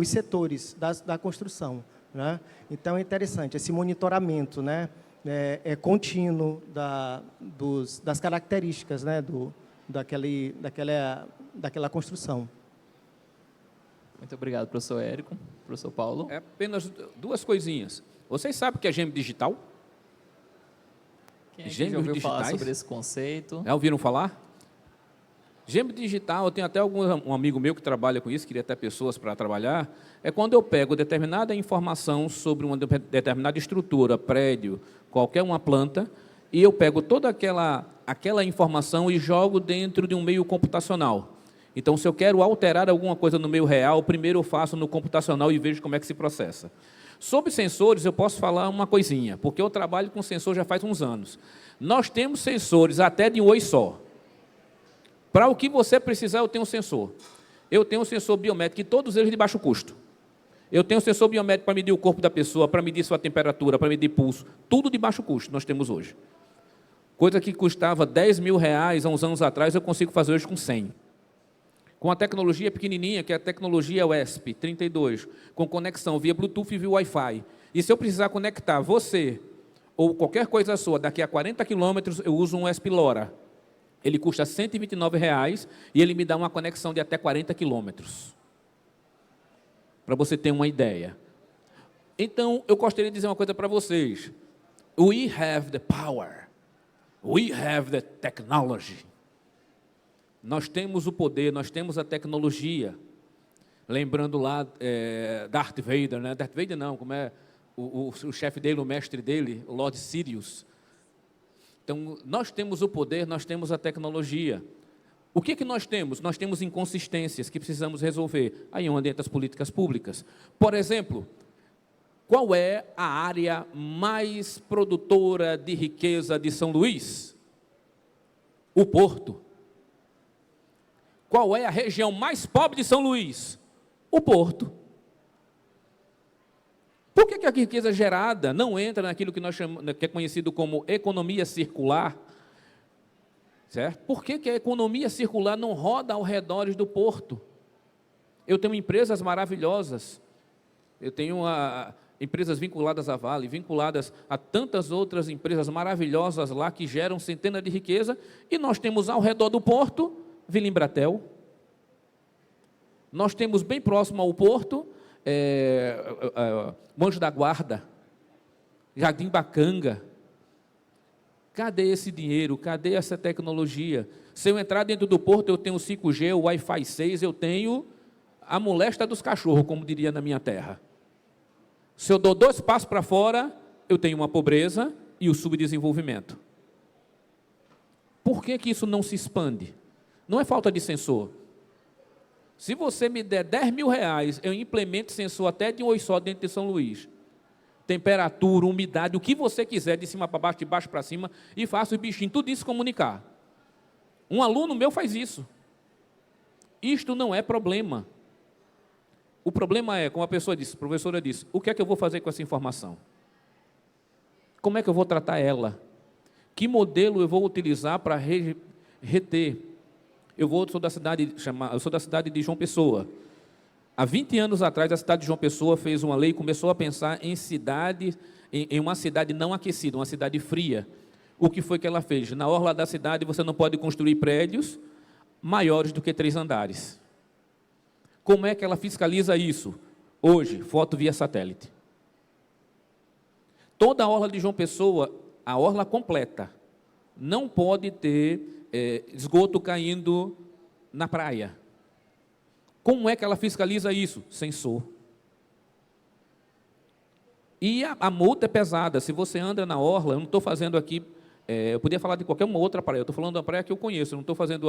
setores da construção, né? Então, é interessante esse monitoramento, né, contínuo das características, né, daquela construção. Muito obrigado, professor Érico. Professor Paulo. Apenas duas coisinhas. Vocês sabem o que é gêmeo digital? Quem já ouviu falar sobre esse conceito? Já ouviram falar? Gêmeo digital, eu tenho até um amigo meu que trabalha com isso, queria até pessoas para trabalhar, é quando eu pego determinada informação sobre uma determinada estrutura, prédio, qualquer uma planta, e eu pego toda aquela informação e jogo dentro de um meio computacional. Então, se eu quero alterar alguma coisa no meio real, primeiro eu faço no computacional e vejo como é que se processa. Sobre sensores, eu posso falar uma coisinha, porque eu trabalho com sensor já faz uns anos. Nós temos sensores até de um oi só. Para o que você precisar, eu tenho um sensor. Eu tenho um sensor biométrico, e todos eles de baixo custo. Eu tenho um sensor biométrico para medir o corpo da pessoa, para medir sua temperatura, para medir pulso. Tudo de baixo custo nós temos hoje. Coisa que custava R$10.000 há uns anos atrás, eu consigo fazer hoje com 100. Com a tecnologia pequenininha, que é a tecnologia WESP 32, com conexão via Bluetooth e via Wi-Fi. E se eu precisar conectar você ou qualquer coisa sua daqui a 40 quilômetros, eu uso um WESP LoRa. Ele custa R$129 e ele me dá uma conexão de até 40 quilômetros. Para você ter uma ideia. Então, eu gostaria de dizer uma coisa para vocês. We have the power. We have the technology. Nós temos o poder, nós temos a tecnologia. Lembrando lá Darth Vader, né? Darth Vader não, como é o chefe dele, o mestre dele, o Lord Sidious. Então, nós temos o poder, nós temos a tecnologia. O que nós temos? Nós temos inconsistências que precisamos resolver. Aí é onde entra as políticas públicas. Por exemplo, Qual é a área mais produtora de riqueza de São Luís? O Porto. Qual é a região mais pobre de São Luís? O Porto. Por que a riqueza gerada não entra naquilo que nós chamamos, que é conhecido como economia circular? Certo? Por que a economia circular não roda ao redor do porto? Eu tenho empresas maravilhosas. Eu tenho empresas vinculadas à Vale, vinculadas a tantas outras empresas maravilhosas lá que geram centenas de riqueza, e nós temos ao redor do porto Vila Embratel. Nós temos bem próximo ao porto Monte da Guarda, Jardim Bacanga. Cadê esse dinheiro? Cadê essa tecnologia? Se eu entrar dentro do porto, eu tenho 5G, o Wi-Fi 6, eu tenho a molesta dos cachorros, como diria na minha terra. Se eu dou 2 passos para fora, eu tenho uma pobreza e o subdesenvolvimento. Por que isso não se expande? Não é falta de sensor. Se você me der 10 mil reais, eu implemento sensor até de um oi só dentro de São Luís. Temperatura, umidade, o que você quiser, de cima para baixo, de baixo para cima, e faço o bichinho, tudo isso comunicar. Um aluno meu faz isso. Isto não é problema. O problema é, como a professora disse, o que é que eu vou fazer com essa informação? Como é que eu vou tratar ela? Que modelo eu vou utilizar para reter? Eu sou da cidade de João Pessoa. Há 20 anos atrás, a cidade de João Pessoa fez uma lei e começou a pensar em uma cidade não aquecida, uma cidade fria. O que foi que ela fez? Na orla da cidade, você não pode construir prédios maiores do que 3 andares. Como é que ela fiscaliza isso? Hoje, foto via satélite. Toda a orla de João Pessoa, a orla completa, não pode ter esgoto caindo na praia. Como é que ela fiscaliza isso? Sensor. E a multa é pesada. Se você anda na orla, eu não estou fazendo aqui, eu podia falar de qualquer uma outra praia, eu estou falando da praia que eu conheço, eu não estou fazendo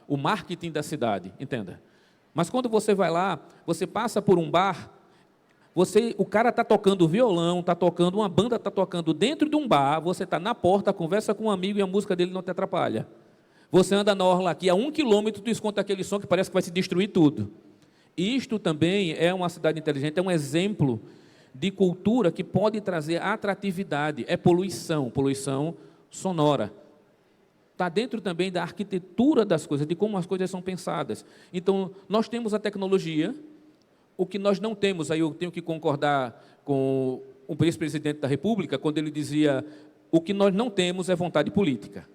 o marketing da cidade, entenda. Mas quando você vai lá, você passa por um bar, o cara está tocando violão, está tocando, uma banda está tocando dentro de um bar, você está na porta, conversa com um amigo e a música dele não te atrapalha. Você anda na orla aqui, a 1 quilômetro, tu escuta aquele som que parece que vai se destruir tudo. Isto também é uma cidade inteligente, é um exemplo de cultura que pode trazer atratividade, é poluição sonora. Está dentro também da arquitetura das coisas, de como as coisas são pensadas. Então, nós temos a tecnologia, o que nós não temos, aí eu tenho que concordar com o ex-presidente da República, quando ele dizia, o que nós não temos é vontade política.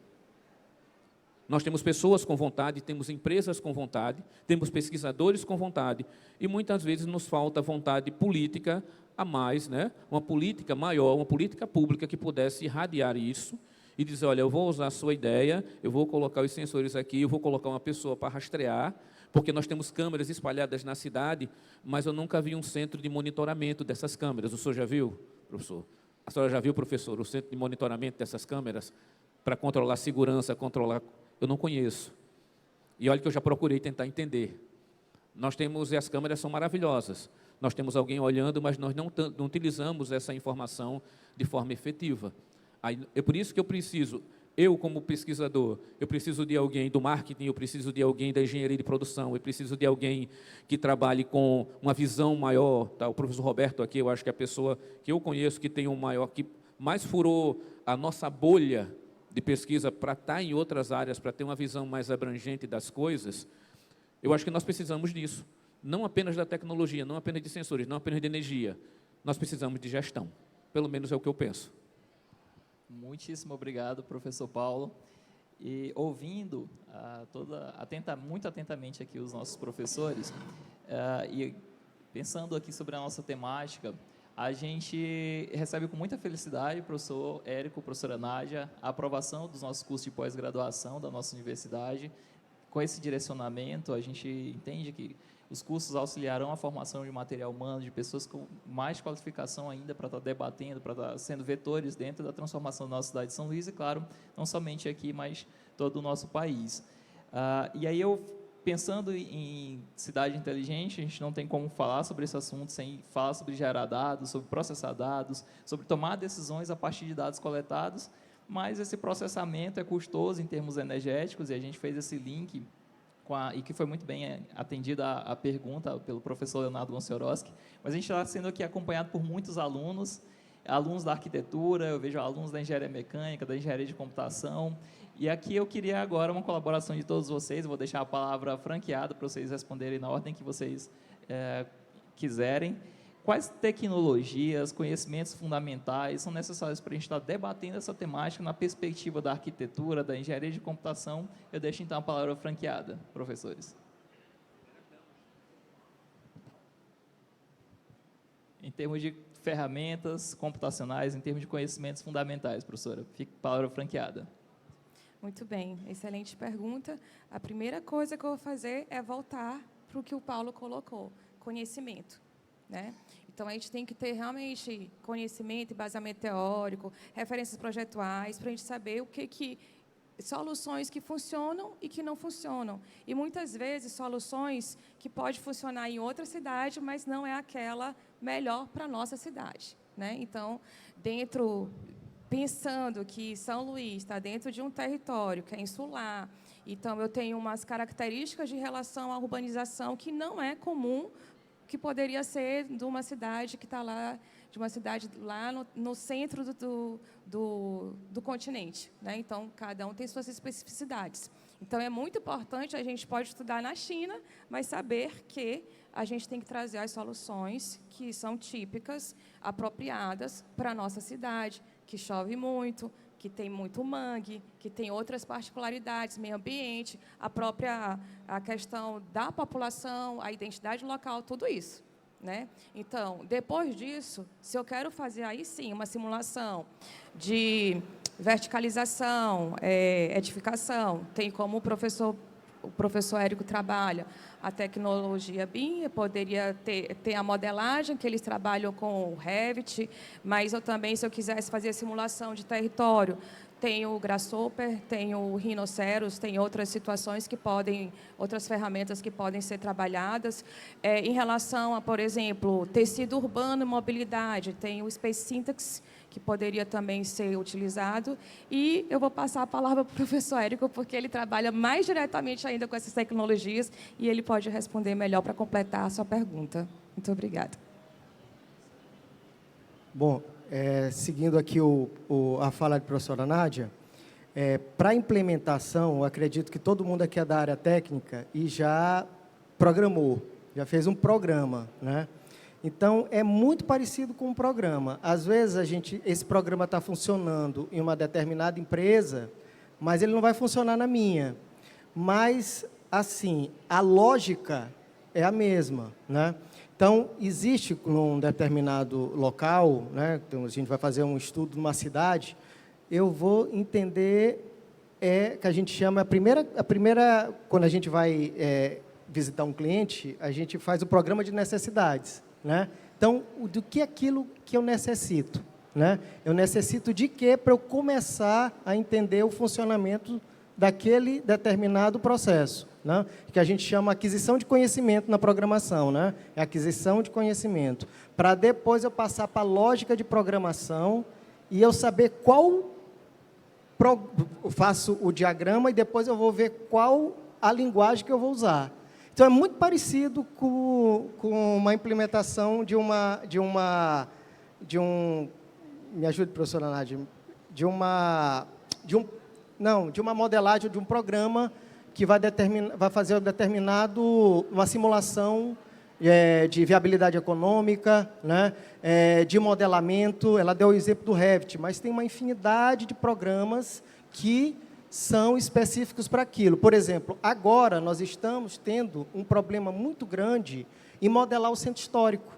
Nós temos pessoas com vontade, temos empresas com vontade, temos pesquisadores com vontade, e muitas vezes nos falta vontade política a mais, né? Uma política maior, uma política pública que pudesse irradiar isso e dizer, olha, eu vou usar a sua ideia, eu vou colocar os sensores aqui, eu vou colocar uma pessoa para rastrear, porque nós temos câmeras espalhadas na cidade, mas eu nunca vi um centro de monitoramento dessas câmeras. O senhor já viu, professor? A senhora já viu, professor, o centro de monitoramento dessas câmeras para controlar a segurança, controlar... Eu não conheço. E olha que eu já procurei tentar entender. Nós temos, e as câmeras são maravilhosas, nós temos alguém olhando, mas nós não utilizamos essa informação de forma efetiva. Aí, é por isso que eu preciso, eu como pesquisador, eu preciso de alguém do marketing, eu preciso de alguém da engenharia de produção, eu preciso de alguém que trabalhe com uma visão maior. Tá? O professor Roberto aqui, eu acho que é a pessoa que eu conheço que tem um maior, que mais furou a nossa bolha de pesquisa para estar em outras áreas, para ter uma visão mais abrangente das coisas. Eu acho que nós precisamos disso. Não apenas da tecnologia, não apenas de sensores, não apenas de energia. Nós precisamos de gestão. Pelo menos é o que eu penso. Muitíssimo obrigado, professor Paulo. E ouvindo muito atentamente aqui os nossos professores, e pensando aqui sobre a nossa temática, a gente recebe com muita felicidade, professor Érico, professora Nádia, a aprovação dos nossos cursos de pós-graduação da nossa universidade. Com esse direcionamento, a gente entende que os cursos auxiliarão a formação de material humano, de pessoas com mais qualificação ainda para estar debatendo, para estar sendo vetores dentro da transformação da nossa cidade de São Luís e, claro, não somente aqui, mas todo o nosso país. E aí eu pensando em cidade inteligente, a gente não tem como falar sobre esse assunto sem falar sobre gerar dados, sobre processar dados, sobre tomar decisões a partir de dados coletados, mas esse processamento é custoso em termos energéticos, e a gente fez esse link e que foi muito bem atendida a pergunta pelo professor Leonardo Gonciorowski, mas a gente está sendo aqui acompanhado por muitos alunos da arquitetura, eu vejo alunos da engenharia mecânica, da engenharia de computação, e aqui eu queria agora uma colaboração de todos vocês, eu vou deixar a palavra franqueada para vocês responderem na ordem que vocês quiserem. Quais tecnologias, conhecimentos fundamentais são necessários para a gente estar debatendo essa temática na perspectiva da arquitetura, da engenharia de computação? Eu deixo então a palavra franqueada, professores. Em termos de ferramentas computacionais, em termos de conhecimentos fundamentais, professora, fica a palavra franqueada. Muito bem, excelente pergunta. A primeira coisa que eu vou fazer é voltar para o que o Paulo colocou, conhecimento, né? Então, a gente tem que ter realmente conhecimento, embasamento teórico, referências projetuais, para a gente saber soluções que funcionam e que não funcionam. E, muitas vezes, soluções que podem funcionar em outra cidade, mas não é aquela melhor para a nossa cidade, né? Então, pensando que São Luís está dentro de um território que é insular, então eu tenho umas características de relação à urbanização que não é comum, que poderia ser de uma cidade que está lá, de uma cidade lá no centro do continente, né? Então, cada um tem suas especificidades. Então, é muito importante, a gente pode estudar na China, mas saber que a gente tem que trazer as soluções que são típicas, apropriadas para a nossa cidade, que chove muito, que tem muito mangue, que tem outras particularidades, meio ambiente, a questão da população, a identidade local, tudo isso, né? Então, depois disso, se eu quero fazer aí sim uma simulação de verticalização, edificação, tem como o professor Érico trabalha a tecnologia BIM, eu poderia ter a modelagem, que eles trabalham com o Revit, mas eu também, se eu quisesse fazer a simulação de território, tem o Grasshopper, tem o Rhinoceros, tem outras situações outras ferramentas que podem ser trabalhadas. Em relação a, por exemplo, tecido urbano e mobilidade, tem o Space Syntax, que poderia também ser utilizado. E eu vou passar a palavra para o professor Érico, porque ele trabalha mais diretamente ainda com essas tecnologias e ele pode responder melhor para completar a sua pergunta. Muito obrigada. Bom, seguindo aqui a fala da professora Nádia, para a implementação, eu acredito que todo mundo aqui é da área técnica e já programou, já fez um programa, né? Então, é muito parecido com um programa. Às vezes, esse programa está funcionando em uma determinada empresa, mas ele não vai funcionar na minha. Mas, assim, a lógica é a mesma, né? Então, existe num determinado local, né? Então, a gente vai fazer um estudo numa cidade, eu vou entender, que a gente chama, quando a gente vai visitar um cliente, a gente faz o programa de necessidades, né? Então, do que é aquilo que eu necessito, né? Eu necessito de quê para eu começar a entender o funcionamento daquele determinado processo, né? Que a gente chama aquisição de conhecimento na programação, né? É aquisição de conhecimento, para depois eu passar para a lógica de programação e eu saber eu faço o diagrama e depois eu vou ver qual a linguagem que eu vou usar. Então, é muito parecido com uma implementação me ajude, professora Nádia, de uma modelagem de um programa que vai fazer uma simulação de viabilidade econômica, né? De modelamento. Ela deu o exemplo do Revit, mas tem uma infinidade de programas que são específicos para aquilo. Por exemplo, agora nós estamos tendo um problema muito grande em modelar o centro histórico.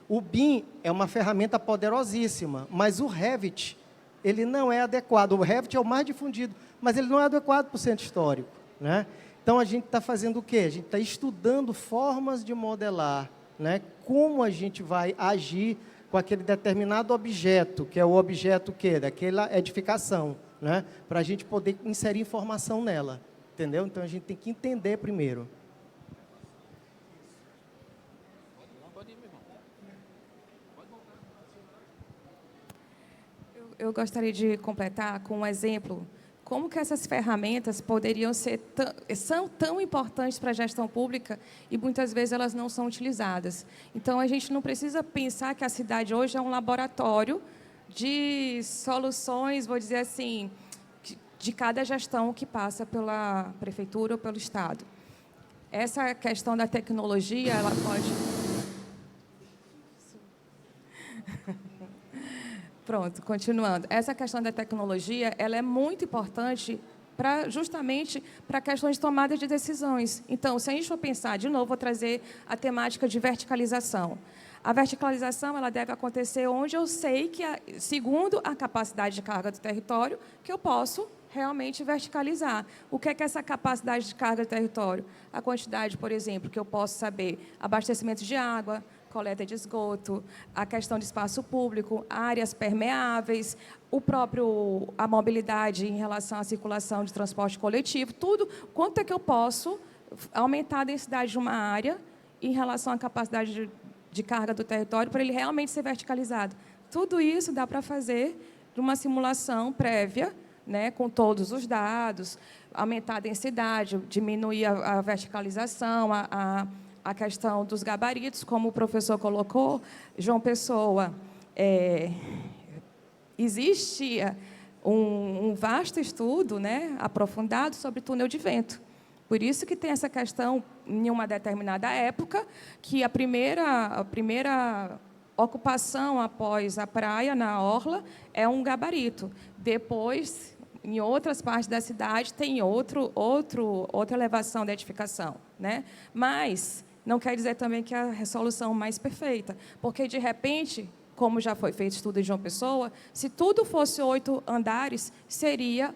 O BIM é uma ferramenta poderosíssima, mas o Revit, ele não é adequado. O Revit é o mais difundido, mas ele não é adequado para o centro histórico, né? Então, a gente está fazendo o quê? A gente está estudando formas de modelar, né? Como a gente vai agir com aquele determinado objeto, que é o objeto daquela edificação, né? Para a gente poder inserir informação nela, entendeu? Então, a gente tem que entender primeiro. Eu gostaria de completar com um exemplo como que essas ferramentas poderiam ser são tão importantes para a gestão pública e muitas vezes elas não são utilizadas. Então a gente não precisa pensar que a cidade hoje é um laboratório de soluções, vou dizer assim, de cada gestão que passa pela prefeitura ou pelo estado. Essa questão da tecnologia, ela pode... Pronto, continuando. Essa questão da tecnologia, ela é muito importante justamente para questões de tomada de decisões. Então, se a gente for pensar, de novo, vou trazer a temática de verticalização. A verticalização ela deve acontecer onde eu sei que, segundo a capacidade de carga do território, que eu posso realmente verticalizar. O que é essa capacidade de carga do território? A quantidade, por exemplo, que eu posso saber, abastecimento de água, coleta de esgoto, a questão de espaço público, áreas permeáveis, a mobilidade em relação à circulação de transporte coletivo, tudo, quanto é que eu posso aumentar a densidade de uma área em relação à capacidade de carga do território para ele realmente ser verticalizado. Tudo isso dá para fazer de uma simulação prévia, né, com todos os dados, aumentar a densidade, diminuir a verticalização, a questão dos gabaritos, como o professor colocou, João Pessoa, existe um vasto estudo, né, aprofundado sobre túnel de vento. Por isso que tem essa questão, em uma determinada época, que a primeira ocupação após a praia, na orla, é um gabarito. Depois, em outras partes da cidade, tem outra elevação da edificação, né? Mas não quer dizer também que é a resolução mais perfeita, porque, de repente, como já foi feito estudo em João Pessoa, se tudo fosse 8 andares, seria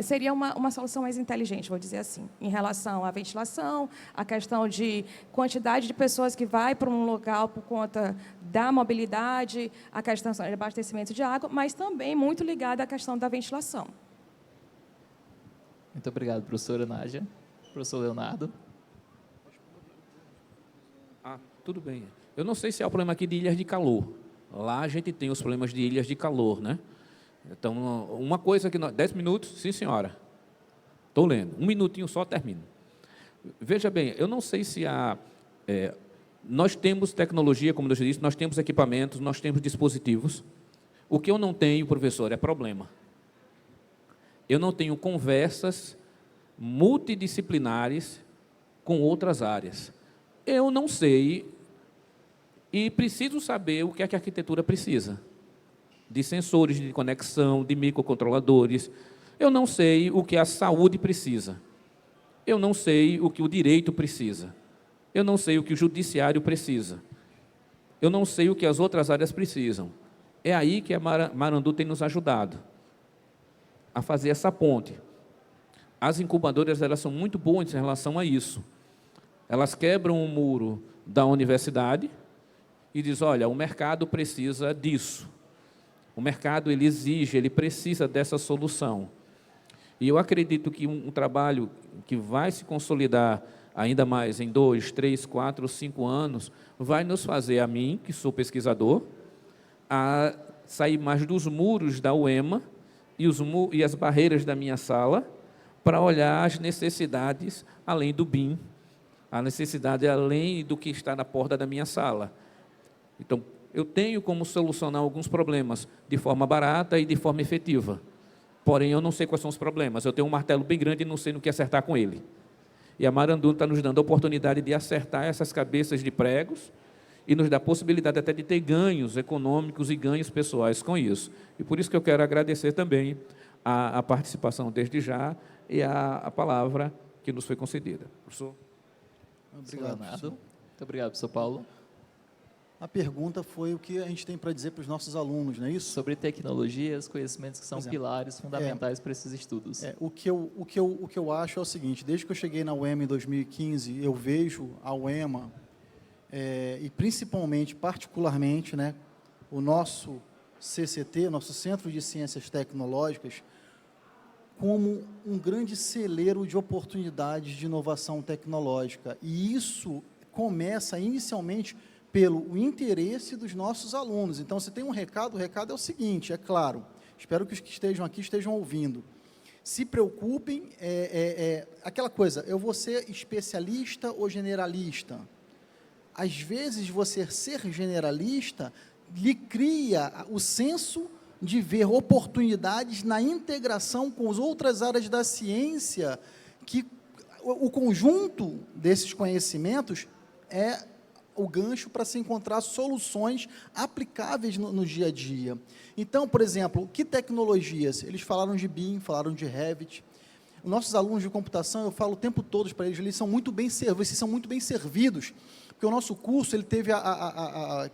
seria uma solução mais inteligente, vou dizer assim, em relação à ventilação, a questão de quantidade de pessoas que vai para um local por conta da mobilidade, a questão de abastecimento de água, mas também muito ligada à questão da ventilação. Muito obrigado, professora Nádia. Professor Leonardo. Tudo bem. Eu não sei se é o problema aqui de ilhas de calor. Lá a gente tem os problemas de ilhas de calor, né? Então, uma coisa que... 10 minutos? Sim, senhora. Estou lendo. 1 minutinho só, termino. Veja bem, eu não sei se nós temos tecnologia, como eu já disse, nós temos equipamentos, nós temos dispositivos. O que eu não tenho, professor, é problema. Eu não tenho conversas multidisciplinares com outras áreas. Eu não sei e preciso saber o que é que a arquitetura precisa. De sensores de conexão, de microcontroladores. Eu não sei o que a saúde precisa. Eu não sei o que o direito precisa. Eu não sei o que o judiciário precisa. Eu não sei o que as outras áreas precisam. É aí que a Marandu tem nos ajudado a fazer essa ponte. As incubadoras elas são muito boas em relação a isso. Elas quebram o muro da universidade e dizem, olha, o mercado precisa disso. O mercado ele exige, ele precisa dessa solução. E eu acredito que um trabalho que vai se consolidar ainda mais em 2, 3, 4, 5 anos, vai nos fazer, a mim, que sou pesquisador, a sair mais dos muros da UEMA e as barreiras da minha sala, para olhar as necessidades além do BIM, a necessidade além do que está na porta da minha sala. Então, eu tenho como solucionar alguns problemas de forma barata e de forma efetiva. Porém, eu não sei quais são os problemas. Eu tenho um martelo bem grande e não sei no que acertar com ele. E a Marandu está nos dando a oportunidade de acertar essas cabeças de pregos e nos dá a possibilidade até de ter ganhos econômicos e ganhos pessoais com isso. E por isso que eu quero agradecer também a participação desde já e a palavra que nos foi concedida. Professor? Obrigado, Leonardo. Muito obrigado, professor Paulo. A pergunta foi o que a gente tem para dizer para os nossos alunos, não é isso? Sobre tecnologias, conhecimentos que são pilares fundamentais para esses estudos. O que eu acho é o seguinte, desde que eu cheguei na UEMA em 2015, eu vejo a UEMA, e principalmente, particularmente, né, o nosso CCT, nosso Centro de Ciências Tecnológicas, como um grande celeiro de oportunidades de inovação tecnológica. E isso começa inicialmente pelo interesse dos nossos alunos. Então, se tem um recado, o recado é o seguinte, é claro, espero que os que estejam aqui estejam ouvindo. Se preocupem, aquela coisa, eu vou ser especialista ou generalista? Às vezes, você ser generalista lhe cria o senso de ver oportunidades na integração com as outras áreas da ciência, que o conjunto desses conhecimentos é o gancho para se encontrar soluções aplicáveis no dia a dia. Então, por exemplo, que tecnologias? Eles falaram de BIM, falaram de Revit. Os nossos alunos de computação, eu falo o tempo todo para eles, eles são muito bem servidos, porque o nosso curso, ele teve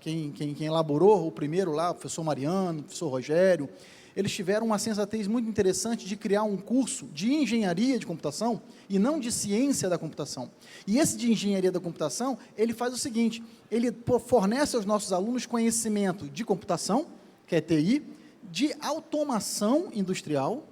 quem elaborou o primeiro lá, o professor Mariano, o professor Rogério, eles tiveram uma sensatez muito interessante de criar um curso de engenharia de computação e não de ciência da computação. E esse de engenharia da computação, ele faz o seguinte, ele fornece aos nossos alunos conhecimento de computação, que é TI, de automação industrial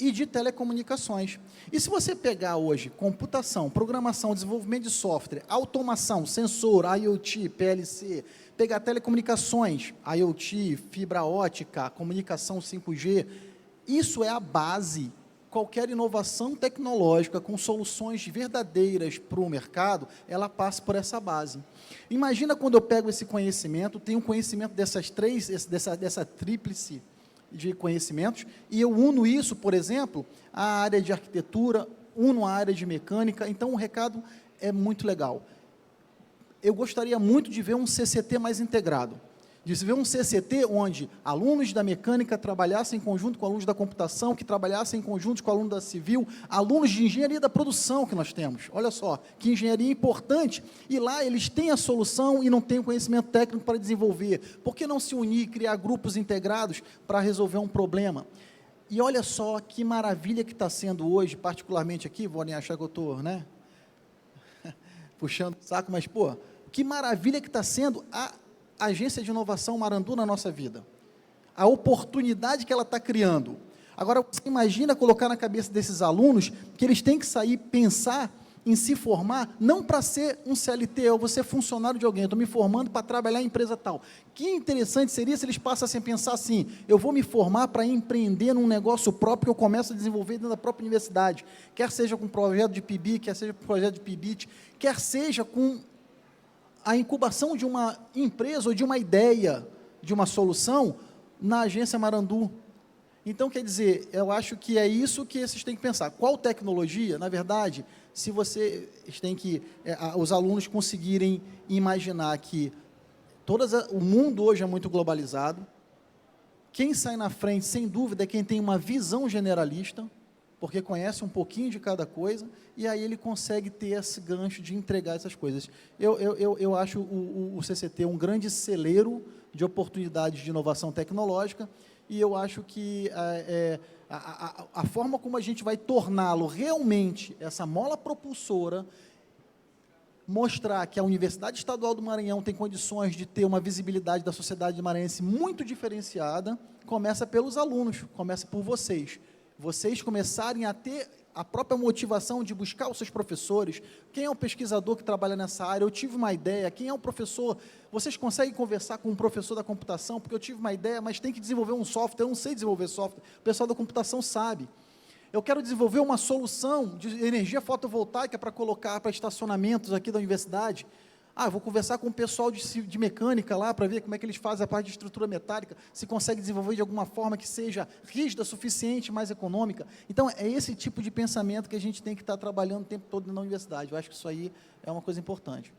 e de telecomunicações. E se você pegar hoje computação, programação, desenvolvimento de software, automação, sensor, IoT, PLC, pegar telecomunicações, IoT, fibra ótica, comunicação 5G, isso é a base. Qualquer inovação tecnológica com soluções verdadeiras para o mercado, ela passa por essa base. Imagina quando eu pego esse conhecimento, tenho conhecimento dessa tríplice de conhecimentos, e eu uno isso, por exemplo, à área de arquitetura, uno à área de mecânica, então o recado é muito legal. Eu gostaria muito de ver um CCT mais integrado, de ver um CCT onde alunos da mecânica trabalhassem em conjunto com alunos da computação, que trabalhassem em conjunto com alunos da civil, alunos de engenharia da produção que nós temos. Olha só, que engenharia importante, e lá eles têm a solução e não têm o conhecimento técnico para desenvolver. Por que não se unir, criar grupos integrados para resolver um problema? E olha só que maravilha que está sendo hoje, particularmente aqui, vou nem achar que eu estou, né, puxando o saco, mas, pô, que maravilha que está sendo a Agência de Inovação Marandu na nossa vida. A oportunidade que ela está criando. Agora, você imagina colocar na cabeça desses alunos que eles têm que sair, pensar em se formar, não para ser um CLT, eu vou ser funcionário de alguém, eu estou me formando para trabalhar em empresa tal. Que interessante seria se eles passassem a pensar assim, eu vou me formar para empreender num negócio próprio que eu começo a desenvolver dentro da própria universidade, quer seja com projeto de PIBIC, quer seja com projeto de PIBIT, quer seja com a incubação de uma empresa ou de uma ideia, de uma solução, na Agência Marandu. Então, quer dizer, eu acho que é isso que vocês têm que pensar. Qual tecnologia, na verdade, se vocês têm que, os alunos conseguirem imaginar que o mundo hoje é muito globalizado, quem sai na frente, sem dúvida, é quem tem uma visão generalista, porque conhece um pouquinho de cada coisa, e aí ele consegue ter esse gancho de entregar essas coisas. Eu acho o CCT um grande celeiro de oportunidades de inovação tecnológica, e eu acho que a forma como a gente vai torná-lo realmente essa mola propulsora, mostrar que a Universidade Estadual do Maranhão tem condições de ter uma visibilidade da sociedade maranhense muito diferenciada, começa pelos alunos, começa por vocês. Vocês começarem a ter a própria motivação de buscar os seus professores, quem é o pesquisador que trabalha nessa área, eu tive uma ideia, quem é o professor, vocês conseguem conversar com um professor da computação, porque eu tive uma ideia, mas tem que desenvolver um software, eu não sei desenvolver software, o pessoal da computação sabe. Eu quero desenvolver uma solução de energia fotovoltaica para colocar para estacionamentos aqui da universidade. Eu vou conversar com o pessoal de mecânica lá, para ver como é que eles fazem a parte de estrutura metálica, se consegue desenvolver de alguma forma que seja rígida, suficiente, mais econômica. Então, é esse tipo de pensamento que a gente tem que estar trabalhando o tempo todo na universidade. Eu acho que isso aí é uma coisa importante.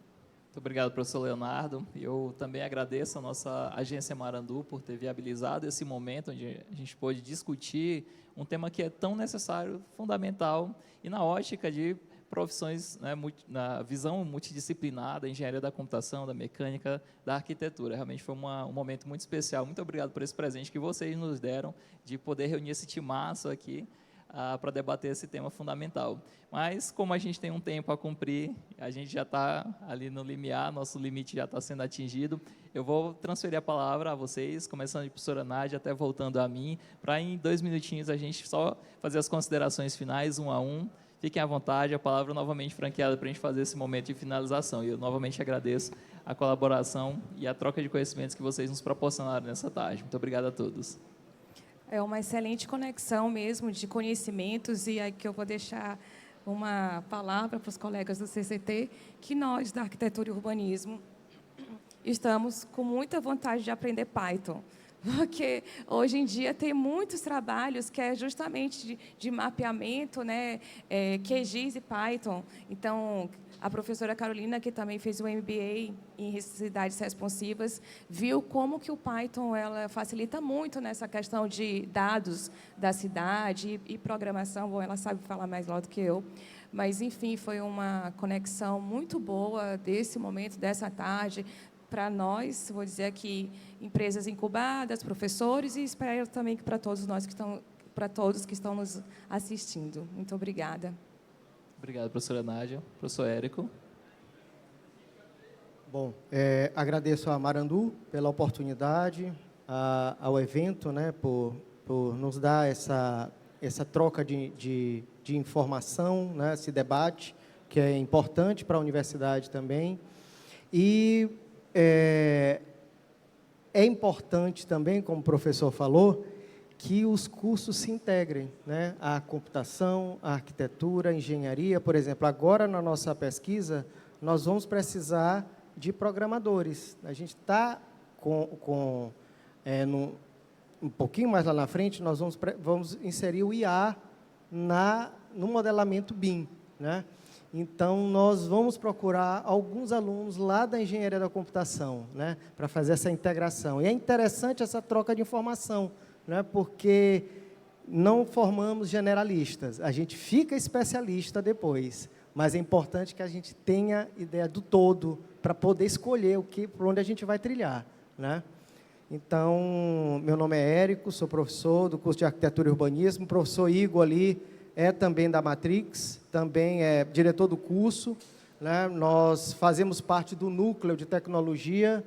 Muito obrigado, professor Leonardo. Eu também agradeço a nossa Agência Marandu por ter viabilizado esse momento onde a gente pôde discutir um tema que é tão necessário, fundamental, e na ótica de profissões, né, na visão multidisciplinar da engenharia da computação, da mecânica, da arquitetura. Realmente foi um momento muito especial. Muito obrigado por esse presente que vocês nos deram, de poder reunir esse timaço aqui para debater esse tema fundamental. Mas, como a gente tem um tempo a cumprir, a gente já está ali no limiar, nosso limite já está sendo atingido, eu vou transferir a palavra a vocês, começando de professora Nádia, até voltando a mim, para em 2 minutinhos a gente só fazer as considerações finais, um a um, fiquem à vontade, a palavra novamente franqueada para a gente fazer esse momento de finalização. E eu novamente agradeço a colaboração e a troca de conhecimentos que vocês nos proporcionaram nessa tarde. Muito obrigado a todos. É uma excelente conexão mesmo de conhecimentos, e aqui eu vou deixar uma palavra para os colegas do CCT, que nós, da Arquitetura e Urbanismo, estamos com muita vontade de aprender Python, porque hoje em dia tem muitos trabalhos que é justamente de mapeamento, né, QGIS e Python. Então, a professora Carolina, que também fez o MBA em cidades responsivas, viu como que o Python ela facilita muito nessa questão de dados da cidade e programação. Bom, ela sabe falar mais lá do que eu. Mas, enfim, foi uma conexão muito boa desse momento, dessa tarde, para nós, vou dizer aqui, empresas incubadas, professores, e espero também que para todos nós para todos que estão nos assistindo. Muito obrigada. Obrigado, professora Nádia. Professor Érico. Bom, agradeço a Marandu pela oportunidade, ao evento, né, por nos dar essa troca de informação, né, esse debate, que é importante para a universidade também. E é importante também, como o professor falou, que os cursos se integrem, né? A computação, a arquitetura, a engenharia, por exemplo. Agora, na nossa pesquisa, nós vamos precisar de programadores. A gente está um pouquinho mais lá na frente, nós vamos inserir o IA no modelamento BIM, né? Então, nós vamos procurar alguns alunos lá da engenharia da computação, né, para fazer essa integração. E é interessante essa troca de informação, né, porque não formamos generalistas, a gente fica especialista depois, mas é importante que a gente tenha ideia do todo para poder escolher por onde a gente vai trilhar, né? Então, meu nome é Érico, sou professor do curso de Arquitetura e Urbanismo, o professor Igor ali é também da Matrix, também é diretor do curso, né? Nós fazemos parte do núcleo de tecnologia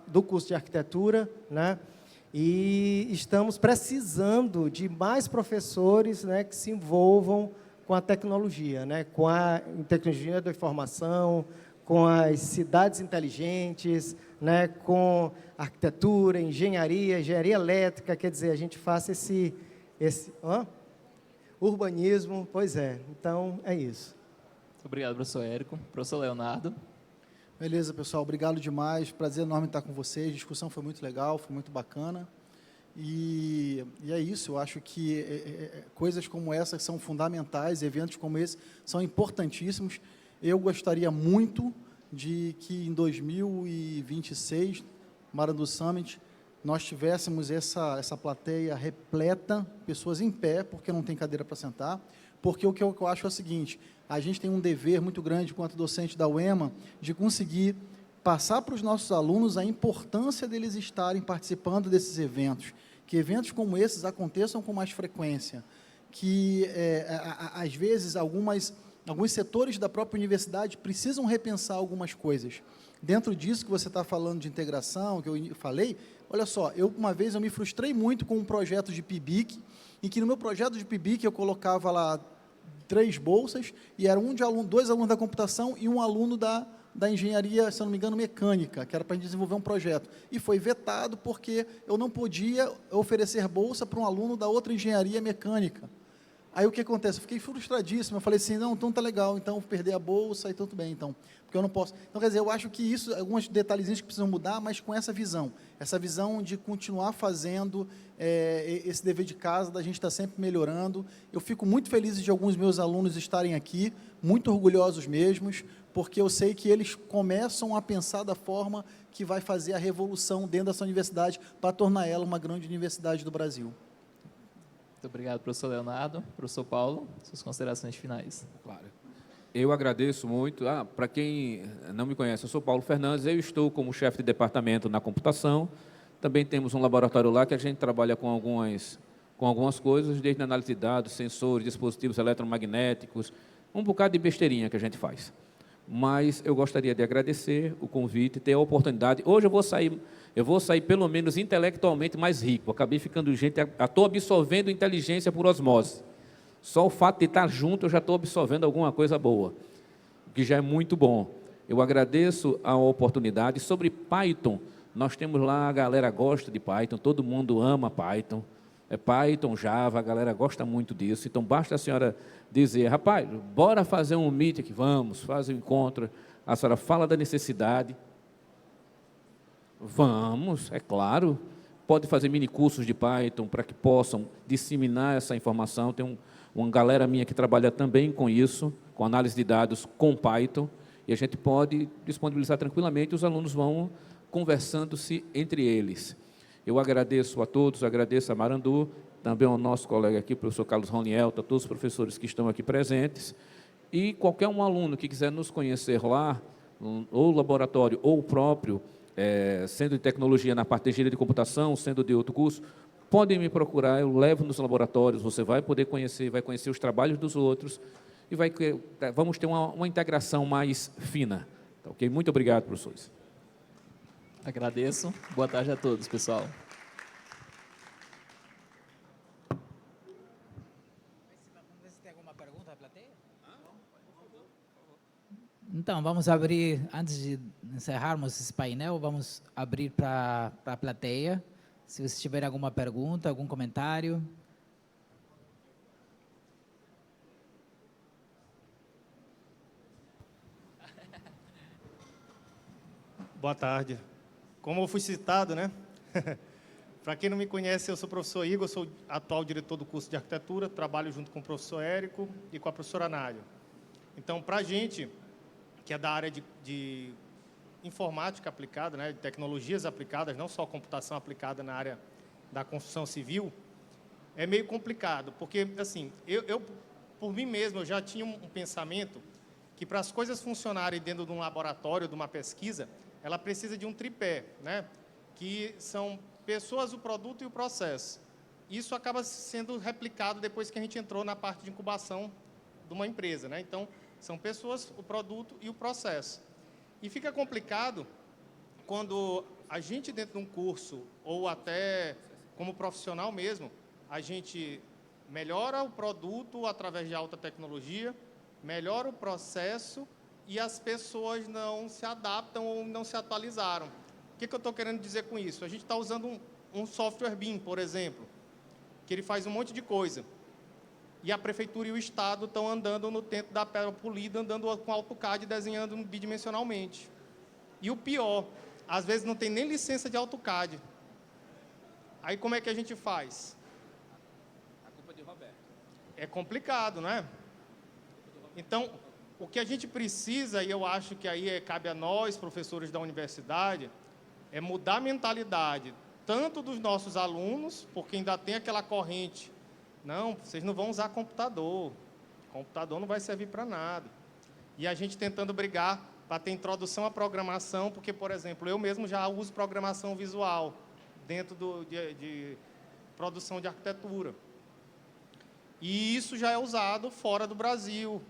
do curso de arquitetura, né? E estamos precisando de mais professores, né, que se envolvam com a tecnologia, né, com a tecnologia da informação, com as cidades inteligentes, né, com arquitetura, engenharia elétrica, quer dizer, a gente faça esse urbanismo, pois é. Então, é isso. Obrigado, professor Érico. Professor Leonardo. Beleza, pessoal, obrigado demais, prazer enorme estar com vocês, a discussão foi muito legal, foi muito bacana, e é isso, eu acho que coisas como essa são fundamentais, eventos como esse são importantíssimos. Eu gostaria muito de que em 2026, Marandu Summit, nós tivéssemos essa plateia repleta, pessoas em pé, porque não tem cadeira para sentar, porque o que eu acho é o seguinte: a gente tem um dever muito grande, enquanto docente da UEMA, de conseguir passar para os nossos alunos a importância deles estarem participando desses eventos, que eventos como esses aconteçam com mais frequência, que, às vezes, alguns setores da própria universidade precisam repensar algumas coisas. Dentro disso que você está falando de integração, que eu falei, olha só, uma vez eu me frustrei muito com um projeto de PIBIC, em que no meu projeto de PIBIC eu colocava lá 3 bolsas, e eram 2 alunos da computação e um aluno da engenharia, se eu não me engano, mecânica, que era para a gente desenvolver um projeto. E foi vetado porque eu não podia oferecer bolsa para um aluno da outra engenharia mecânica. Aí o que acontece? Eu fiquei frustradíssimo, eu falei assim, não, então tá legal, então perder a bolsa e tudo bem, então, porque eu não posso. Então, quer dizer, eu acho que isso, alguns detalhezinhos que precisam mudar, mas com essa visão de continuar fazendo esse dever de casa, da gente estar sempre melhorando. Eu fico muito feliz de alguns meus alunos estarem aqui, muito orgulhosos mesmos, porque eu sei que eles começam a pensar da forma que vai fazer a revolução dentro dessa universidade, para tornar ela uma grande universidade do Brasil. Muito obrigado, professor Leonardo. Professor Paulo, suas considerações finais. Claro. Eu agradeço muito. Para quem não me conhece, eu sou Paulo Fernandes, eu estou como chefe de departamento na computação. Também temos um laboratório lá que a gente trabalha com algumas coisas, desde análise de dados, sensores, dispositivos eletromagnéticos, um bocado de besteirinha que a gente faz. Mas eu gostaria de agradecer o convite, ter a oportunidade. Hoje eu vou sair pelo menos intelectualmente mais rico. Acabei ficando gente, estou absorvendo inteligência por osmose. Só o fato de estar junto, eu já estou absorvendo alguma coisa boa, o que já é muito bom. Eu agradeço a oportunidade. Sobre Python, nós temos lá, a galera gosta de Python, todo mundo ama Python. É Python, Java, a galera gosta muito disso. Então, basta a senhora dizer, rapaz, bora fazer um meet aqui, vamos, faz um encontro. A senhora fala da necessidade. Vamos, é claro. Pode fazer mini cursos de Python para que possam disseminar essa informação. Tem uma galera minha que trabalha também com isso, com análise de dados com Python, e a gente pode disponibilizar tranquilamente, os alunos vão conversando-se entre eles. Eu agradeço a todos, agradeço a Marandu, também ao nosso colega aqui, o professor Carlos Roniel, a todos os professores que estão aqui presentes, e qualquer um aluno que quiser nos conhecer lá, ou o laboratório, ou o próprio, sendo de tecnologia na parte de engenharia de computação, sendo de outro curso, podem me procurar, eu levo nos laboratórios, você vai poder conhecer, vai conhecer os trabalhos dos outros, e vamos ter uma integração mais fina. Tá, ok? Muito obrigado, professores. Agradeço. Boa tarde a todos, pessoal. Vamos ver se tem alguma pergunta da plateia. Então, vamos abrir, antes de encerrarmos esse painel, vamos abrir para a plateia. Se vocês tiverem alguma pergunta, algum comentário. Boa tarde. Como eu fui citado, né? Para quem não me conhece, eu sou o professor Igor, sou atual diretor do curso de arquitetura, trabalho junto com o professor Érico e com a professora Nádia. Então, para a gente, que é da área de informática aplicada, né, de tecnologias aplicadas, não só computação aplicada na área da construção civil, é meio complicado, porque, assim, eu por mim mesmo, eu já tinha um pensamento que para as coisas funcionarem dentro de um laboratório, de uma pesquisa, ela precisa de um tripé, né, que são pessoas, o produto e o processo. Isso acaba sendo replicado depois que a gente entrou na parte de incubação de uma empresa, né? Então, são pessoas, o produto e o processo. E fica complicado quando a gente, dentro de um curso, ou até como profissional mesmo, a gente melhora o produto através de alta tecnologia, melhora o processo e as pessoas não se adaptam ou não se atualizaram. O que eu estou querendo dizer com isso? A gente está usando um software BIM, por exemplo, que ele faz um monte de coisa. E a prefeitura e o Estado estão andando no tempo da pedra polida, andando com AutoCAD, desenhando bidimensionalmente. E o pior, às vezes não tem nem licença de AutoCAD. Aí como é que a gente faz? A culpa é de Roberto. É complicado, não é? Então, o que a gente precisa, e eu acho que aí cabe a nós, professores da universidade, é mudar a mentalidade, tanto dos nossos alunos, porque ainda tem aquela corrente, não, vocês não vão usar computador não vai servir para nada. E a gente tentando brigar para ter introdução à programação, porque, por exemplo, eu mesmo já uso programação visual dentro de produção de arquitetura. E isso já é usado fora do Brasil.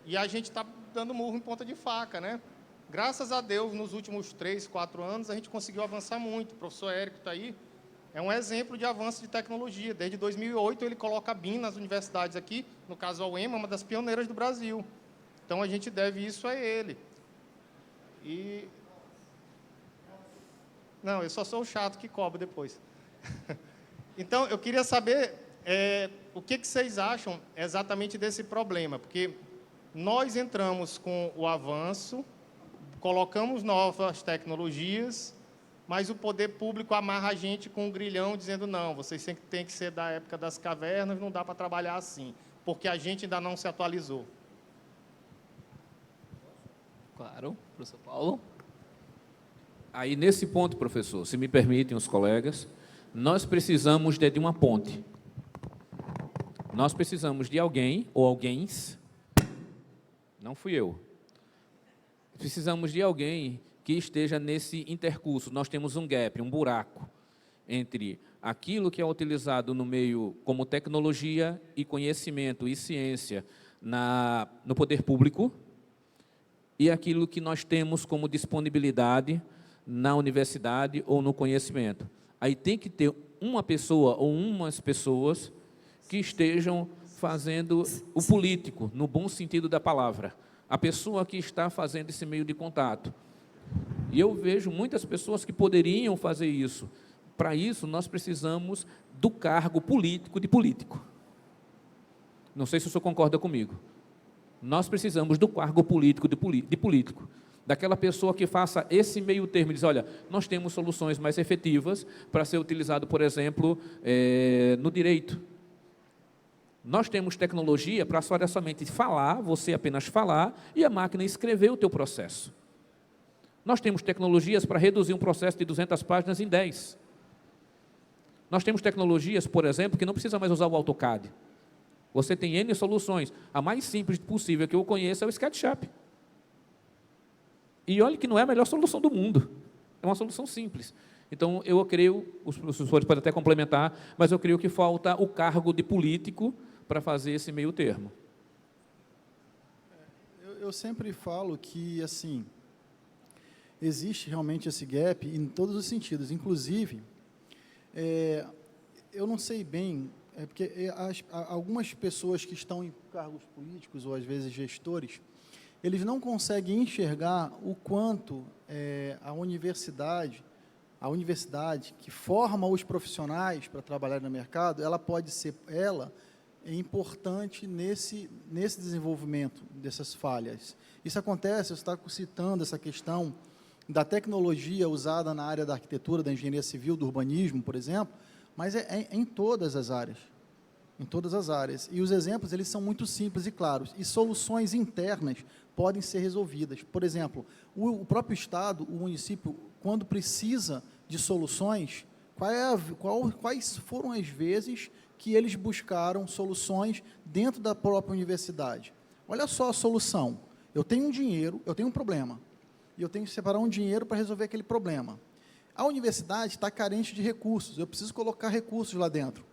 E a gente está dando murro em ponta de faca, né? Graças a Deus, nos últimos 3, 4 anos, a gente conseguiu avançar muito. O professor Érico está aí, é um exemplo de avanço de tecnologia. Desde 2008, ele coloca a BIM nas universidades aqui, no caso a UEMA, uma das pioneiras do Brasil. Então, a gente deve isso a ele. E... Não, eu só sou o chato que cobra depois. Então, eu queria saber o que vocês acham exatamente desse problema, porque nós entramos com o avanço, colocamos novas tecnologias, mas o poder público amarra a gente com um grilhão dizendo, não, vocês têm que ser da época das cavernas, não dá para trabalhar assim, porque a gente ainda não se atualizou. Claro, professor Paulo. Aí, nesse ponto, professor, se me permitem os colegas, nós precisamos de uma ponte. Nós precisamos de alguém, ou alguéms, não fui eu, precisamos de alguém que esteja nesse intercurso. Nós temos um gap, um buraco, entre aquilo que é utilizado no meio como tecnologia e conhecimento e ciência no poder público e aquilo que nós temos como disponibilidade na universidade ou no conhecimento. Aí tem que ter uma pessoa ou umas pessoas que estejam fazendo o político, no bom sentido da palavra, a pessoa que está fazendo esse meio de contato. E eu vejo muitas pessoas que poderiam fazer isso. Para isso, nós precisamos do cargo político de político. Não sei se o senhor concorda comigo. Nós precisamos do cargo político de político. Daquela pessoa que faça esse meio termo e diz, olha, nós temos soluções mais efetivas para ser utilizado, por exemplo, no direito. Nós temos tecnologia para somente falar, você apenas falar, e a máquina escrever o teu processo. Nós temos tecnologias para reduzir um processo de 200 páginas em 10. Nós temos tecnologias, por exemplo, que não precisa mais usar o AutoCAD. Você tem N soluções. A mais simples possível que eu conheço é o SketchUp. E olha que não é a melhor solução do mundo. É uma solução simples. Então, eu creio, os professores podem até complementar, mas eu creio que falta o cargo de político para fazer esse meio termo. Eu sempre falo que, assim, existe realmente esse gap em todos os sentidos. Inclusive, eu não sei bem, porque algumas pessoas que estão em cargos políticos, ou às vezes gestores, eles não conseguem enxergar o quanto a universidade que forma os profissionais para trabalhar no mercado, ela pode ser, importante nesse desenvolvimento dessas falhas. Isso acontece, você está citando essa questão da tecnologia usada na área da arquitetura, da engenharia civil, do urbanismo, por exemplo, mas é em todas as áreas. Em todas as áreas. E os exemplos, eles são muito simples e claros. E soluções internas podem ser resolvidas. Por exemplo, o próprio Estado, o município, quando precisa de soluções, quais foram as vezes que eles buscaram soluções dentro da própria universidade? Olha só a solução. Eu tenho um dinheiro, eu tenho um problema, e eu tenho que separar um dinheiro para resolver aquele problema. A universidade está carente de recursos, eu preciso colocar recursos lá dentro,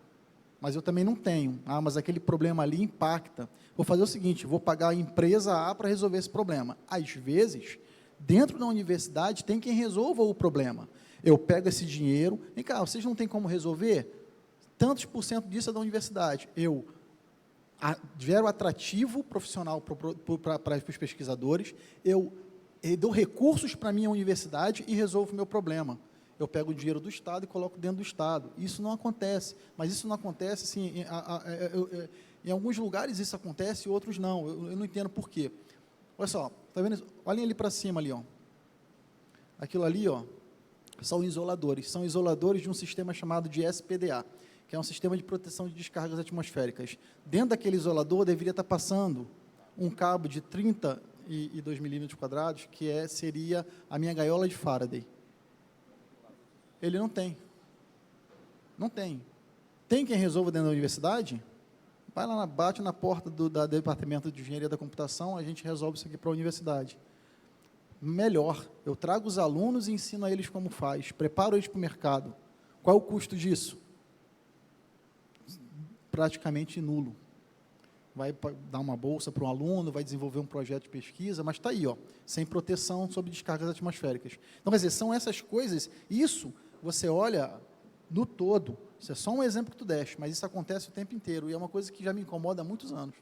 mas eu também não tenho. Mas aquele problema ali impacta. Vou fazer o seguinte, vou pagar a empresa A para resolver esse problema. Às vezes, dentro da universidade, tem quem resolva o problema. Eu pego esse dinheiro, vem cá, vocês não têm como resolver? Tantos % disso é da universidade. Eu gero atrativo profissional para os pesquisadores, eu dou recursos para a minha universidade e resolvo o meu problema. Eu pego o dinheiro do Estado e coloco dentro do Estado. Isso não acontece, mas isso não acontece, assim, em alguns lugares isso acontece, em outros não. Eu não entendo por quê. Olha só, tá vendo? Olhem ali para cima, ali, ó. Aquilo ali, ó, são isoladores de um sistema chamado de SPDA, que é um sistema de proteção de descargas atmosféricas. Dentro daquele isolador deveria estar passando um cabo de 32 milímetros quadrados, que seria a minha gaiola de Faraday. Ele não tem. Não tem. Tem quem resolva dentro da universidade? Vai lá, bate na porta do Departamento de Engenharia da Computação, a gente resolve isso aqui para a universidade. Melhor, eu trago os alunos e ensino a eles como faz, preparo eles para o mercado. Qual é o custo disso? Praticamente nulo. Vai dar uma bolsa para um aluno, vai desenvolver um projeto de pesquisa, mas está aí, ó, sem proteção sobre descargas atmosféricas. Então, quer dizer, são essas coisas, isso você olha no todo, isso é só um exemplo que tu deste, mas isso acontece o tempo inteiro, e é uma coisa que já me incomoda há muitos anos.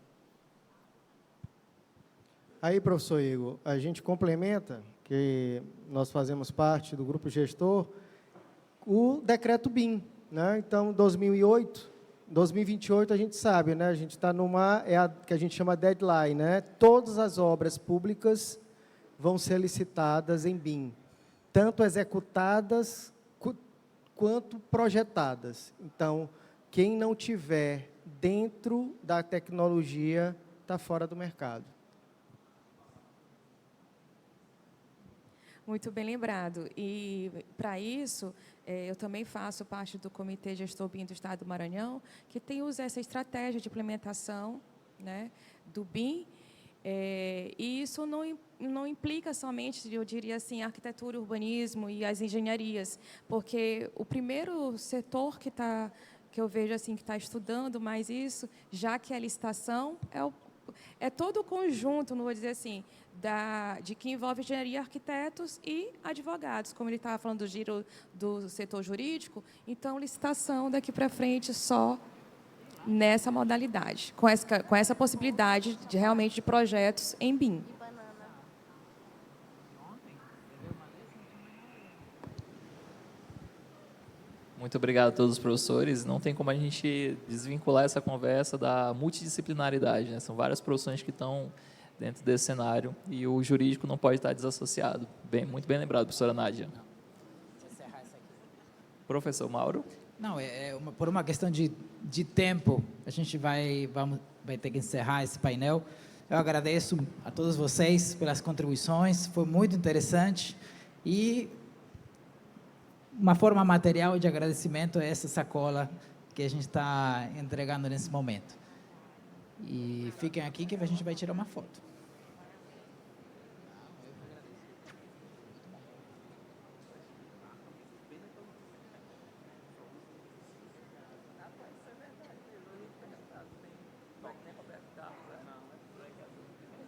Aí, professor Igor, a gente complementa, que nós fazemos parte do grupo gestor, o decreto BIM, né? Então, 2028 a gente sabe, né? A gente está a que a gente chama deadline, né? Todas as obras públicas vão ser licitadas em BIM, tanto executadas quanto projetadas. Então, quem não tiver dentro da tecnologia está fora do mercado. Muito bem lembrado. E, para isso, eu também faço parte do Comitê Gestor BIM do Estado do Maranhão, que usa essa estratégia de implementação, né, do BIM, e isso não implica somente, eu diria assim, arquitetura, urbanismo e as engenharias, porque o primeiro setor que eu vejo assim, que está estudando mais isso, já que a licitação é todo o conjunto, não vou dizer assim, de que envolve engenharia, arquitetos e advogados, como ele estava falando do giro do setor jurídico. Então, licitação daqui para frente só nessa modalidade, com essa possibilidade de realmente de projetos em BIM. Muito obrigado a todos os professores. Não tem como a gente desvincular essa conversa da multidisciplinaridade, né? São várias profissões que estão dentro desse cenário e o jurídico não pode estar desassociado. Muito bem lembrado, professora Nádia. Professor Mauro. Não, por uma questão de tempo, a gente vai ter que encerrar esse painel. Eu agradeço a todos vocês pelas contribuições, foi muito interessante. E uma forma material de agradecimento é essa sacola que a gente está entregando nesse momento. E fiquem aqui que a gente vai tirar uma foto.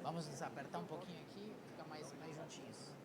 Vamos nos apertar um pouquinho aqui, ficar mais juntinhos.